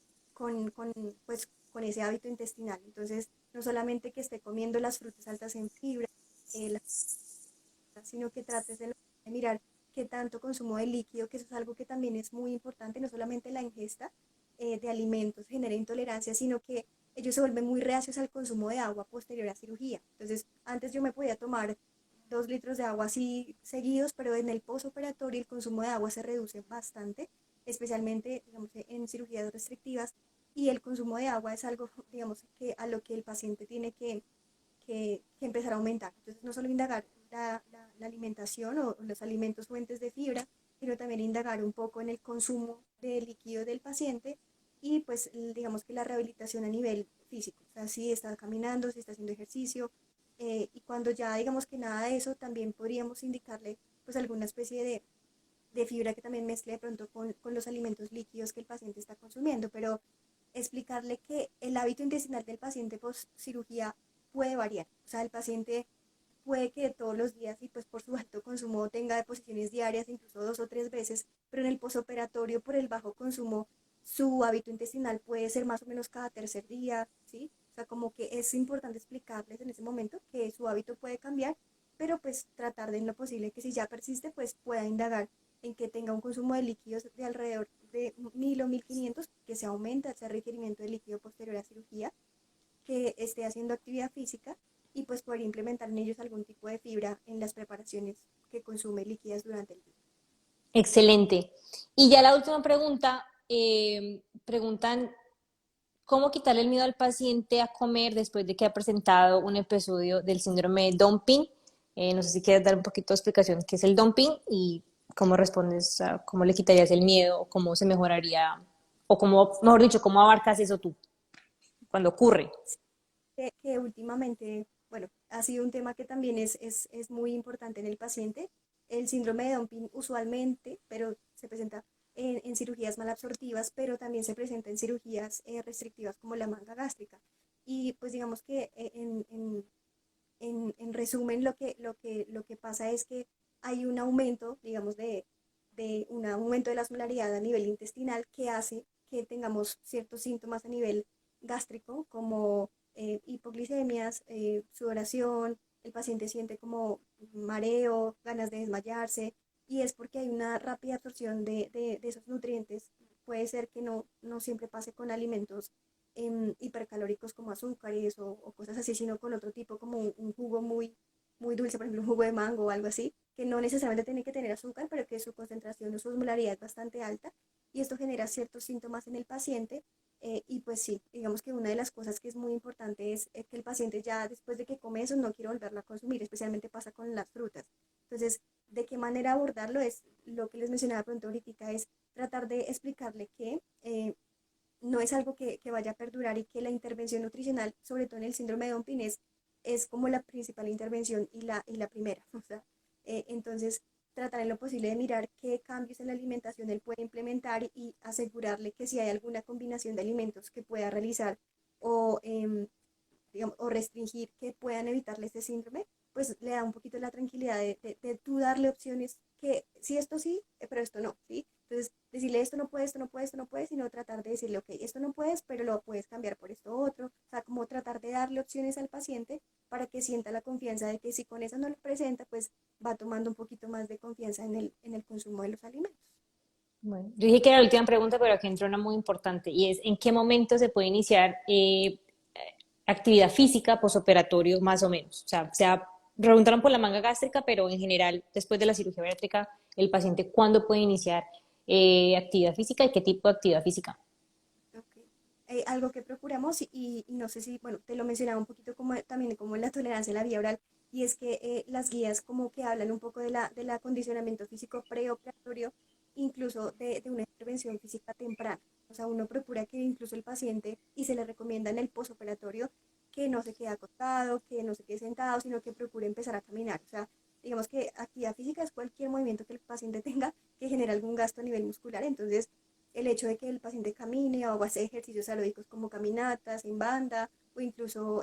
pues, con ese hábito intestinal. Entonces, no solamente que esté comiendo las frutas altas en fibra, las sino que trates de mirar qué tanto consumo de líquido, que eso es algo que también es muy importante, no solamente la ingesta de alimentos genera intolerancia, sino que ellos se vuelven muy reacios al consumo de agua posterior a cirugía. Entonces, antes yo me podía tomar 2 litros de agua así seguidos, pero en el posoperatorio el consumo de agua se reduce bastante, especialmente digamos, en cirugías restrictivas, y el consumo de agua es algo, digamos, que a lo que el paciente tiene que empezar a aumentar. Entonces, no solo indagar la alimentación o los alimentos fuentes de fibra, sino también indagar un poco en el consumo de líquido del paciente y pues digamos que la rehabilitación a nivel físico, o sea, si está caminando, si está haciendo ejercicio, y cuando ya digamos que nada de eso, también podríamos indicarle pues alguna especie de fibra que también mezcle de pronto con los alimentos líquidos que el paciente está consumiendo, pero explicarle que el hábito intestinal del paciente post cirugía puede variar. O sea, el paciente puede que todos los días y pues por su alto consumo tenga deposiciones diarias, incluso 2 o 3 veces, pero en el posoperatorio por el bajo consumo su hábito intestinal puede ser más o menos cada tercer día, ¿sí? O sea, como que es importante explicarles en ese momento que su hábito puede cambiar, pero pues tratar de en lo posible que si ya persiste, pues pueda indagar en que tenga un consumo de líquidos de alrededor de 1000 o 1500, que se aumenta ese requerimiento de líquido posterior a cirugía, que esté haciendo actividad física y pues poder implementar en ellos algún tipo de fibra en las preparaciones que consume líquidas durante el día. Excelente. Y ya la última pregunta, preguntan, ¿cómo quitarle el miedo al paciente a comer después de que ha presentado un episodio del síndrome de dumping? No sé si quieres dar un poquito de explicación qué es el dumping y cómo respondes, cómo le quitarías el miedo, o cómo se mejoraría, o cómo, mejor dicho, cómo abarcas eso tú cuando ocurre. Que últimamente, bueno, ha sido un tema que también es muy importante en el paciente. El síndrome de dumping usualmente, pero se presenta en cirugías malabsortivas, pero también se presenta en cirugías restrictivas como la manga gástrica. Y pues digamos que en resumen lo que pasa es que hay un aumento, digamos, de un aumento de la osmolaridad a nivel intestinal que hace que tengamos ciertos síntomas a nivel gástrico, como hipoglicemias, sudoración, el paciente siente como mareo, ganas de desmayarse, y es porque hay una rápida absorción de esos nutrientes. Puede ser que no siempre pase con alimentos hipercalóricos como azúcares o cosas así, sino con otro tipo como un jugo muy dulce, por ejemplo un jugo de mango o algo así, que no necesariamente tiene que tener azúcar, pero que su concentración o su osmolaridad es bastante alta, y esto genera ciertos síntomas en el paciente. Y pues sí, digamos que una de las cosas que es muy importante es que el paciente ya después de que come eso no quiere volverlo a consumir, especialmente pasa con las frutas. Entonces, ¿de qué manera abordarlo? Es lo que les mencionaba pronto ahorita, es tratar de explicarle que no es algo que vaya a perdurar, y que la intervención nutricional, sobre todo en el síndrome de Dumping, es como la principal intervención y la primera. O sea, entonces, tratar en lo posible de mirar qué cambios en la alimentación él puede implementar y asegurarle que si hay alguna combinación de alimentos que pueda realizar o, digamos, o restringir que puedan evitarle este síndrome, pues le da un poquito la tranquilidad de tú darle opciones que sí, esto sí, pero esto no, ¿sí? Entonces, decirle esto no puede, esto no puede, esto no puede, sino tratar de decirle, ok, esto no puedes, pero lo puedes cambiar por esto otro. O sea, como tratar de darle opciones al paciente para que sienta la confianza de que si con eso no lo presenta, pues va tomando un poquito más de confianza en el consumo de los alimentos. Bueno, yo dije que era la última pregunta, pero aquí entró una muy importante y es ¿en qué momento se puede iniciar actividad física posoperatorio más o menos? O sea, preguntaron por la manga gástrica, pero en general, después de la cirugía bariátrica, el paciente ¿cuándo puede iniciar actividad física y qué tipo de actividad física? Okay. Algo que procuramos y no sé si, bueno, te lo mencionaba un poquito como también como la tolerancia a la vía oral, y es que las guías como que hablan un poco del acondicionamiento físico preoperatorio, incluso de una intervención física temprana. O sea, uno procura que incluso el paciente, y se le recomienda en el posoperatorio, que no se quede acostado, que no se quede sentado, sino que procure empezar a caminar. O sea, digamos que actividad física es cualquier movimiento que el paciente tenga que genera algún gasto a nivel muscular. Entonces, el hecho de que el paciente camine o haga ejercicios aeróbicos como caminatas en banda, o incluso,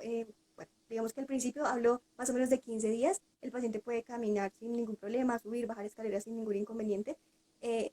bueno, digamos que al principio hablo más o menos de 15 días, el paciente puede caminar sin ningún problema, subir, bajar escaleras sin ningún inconveniente. eh,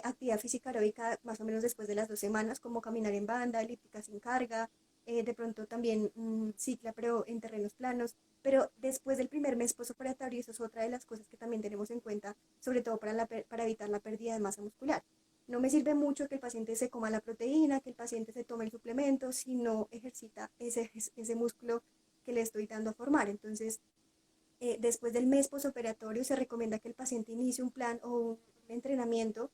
Actividad física aeróbica más o menos después de las 2 semanas, como caminar en banda, elíptica sin carga, de pronto también cicla, pero en terrenos planos. Pero después del primer mes posoperatorio, eso es otra de las cosas que también tenemos en cuenta, sobre todo para evitar la pérdida de masa muscular. No me sirve mucho que el paciente se coma la proteína, que el paciente se tome el suplemento, si no ejercita ese músculo que le estoy dando a formar. Entonces, después del mes posoperatorio se recomienda que el paciente inicie un plan o un entrenamiento,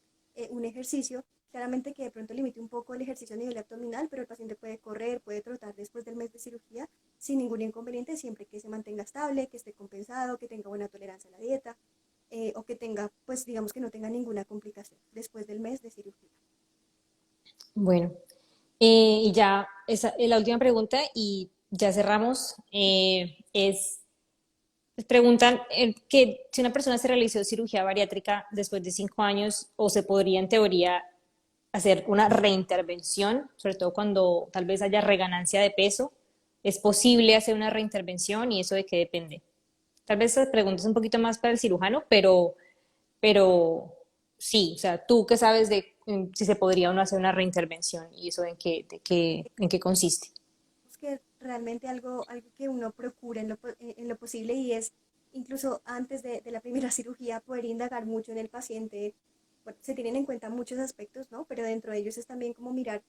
un ejercicio, claramente que de pronto limite un poco el ejercicio a nivel abdominal, pero el paciente puede correr, puede trotar después del mes de cirugía sin ningún inconveniente, siempre que se mantenga estable, que esté compensado, que tenga buena tolerancia a la dieta, o que tenga, pues digamos que no tenga ninguna complicación después del mes de cirugía. Bueno, y ya, esa es la última pregunta y ya cerramos. Preguntan que si una persona se realizó cirugía bariátrica después de 5 años o se podría en teoría hacer una reintervención, sobre todo cuando tal vez haya reganancia de peso, ¿es posible hacer una reintervención y eso de qué depende? Tal vez esa pregunta es un poquito más para el cirujano, pero sí, o sea, tú qué sabes de si se podría o no hacer una reintervención y eso en qué consiste. Es que realmente algo que uno procura en lo posible y es incluso antes de la primera cirugía poder indagar mucho en el paciente. Bueno, se tienen en cuenta muchos aspectos, ¿no? Pero dentro de ellos es también como mirar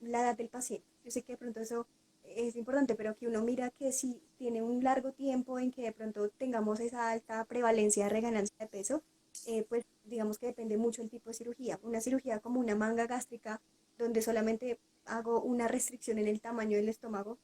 la edad del paciente. Yo sé que de pronto eso es importante, pero que uno mira que si tiene un largo tiempo en que de pronto tengamos esa alta prevalencia de reganancia de peso, pues digamos que depende mucho el tipo de cirugía. Una cirugía como una manga gástrica, donde solamente hago una restricción en el tamaño del estómago,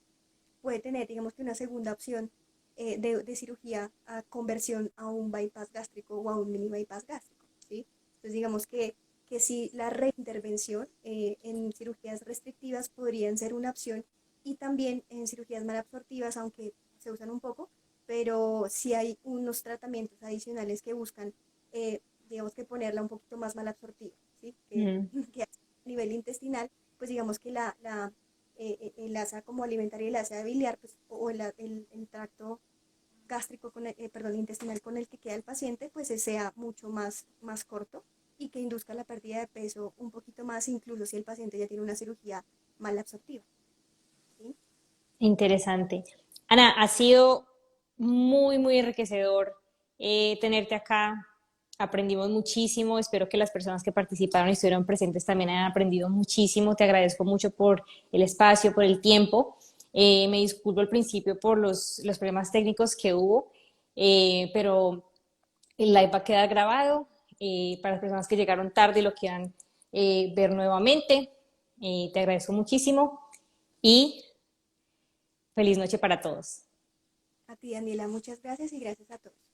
puede tener, digamos que una segunda opción de cirugía a conversión a un bypass gástrico o a un mini bypass gástrico, ¿sí? Entonces, digamos que sí, la reintervención en cirugías restrictivas podrían ser una opción y también en cirugías malabsortivas, aunque se usan un poco, pero sí hay unos tratamientos adicionales que buscan, eh, digamos que ponerla un poquito más malabsortiva, ¿sí? Mm. Que a nivel intestinal, pues digamos que el asa como alimentaria y el asa biliar, pues, o el tracto gástrico, perdón, intestinal con el que queda el paciente, pues sea mucho más corto y que induzca la pérdida de peso un poquito más, incluso si el paciente ya tiene una cirugía mal absortiva, ¿sí? Interesante. Ana, ha sido muy enriquecedor tenerte acá. Aprendimos muchísimo. Espero que las personas que participaron y estuvieron presentes también hayan aprendido muchísimo. Te agradezco mucho por el espacio, por el tiempo. Me disculpo al principio por los problemas técnicos que hubo, pero el live va a quedar grabado para las personas que llegaron tarde y lo quieran ver nuevamente. Te agradezco muchísimo y feliz noche para todos. A ti, Daniela, muchas gracias y gracias a todos.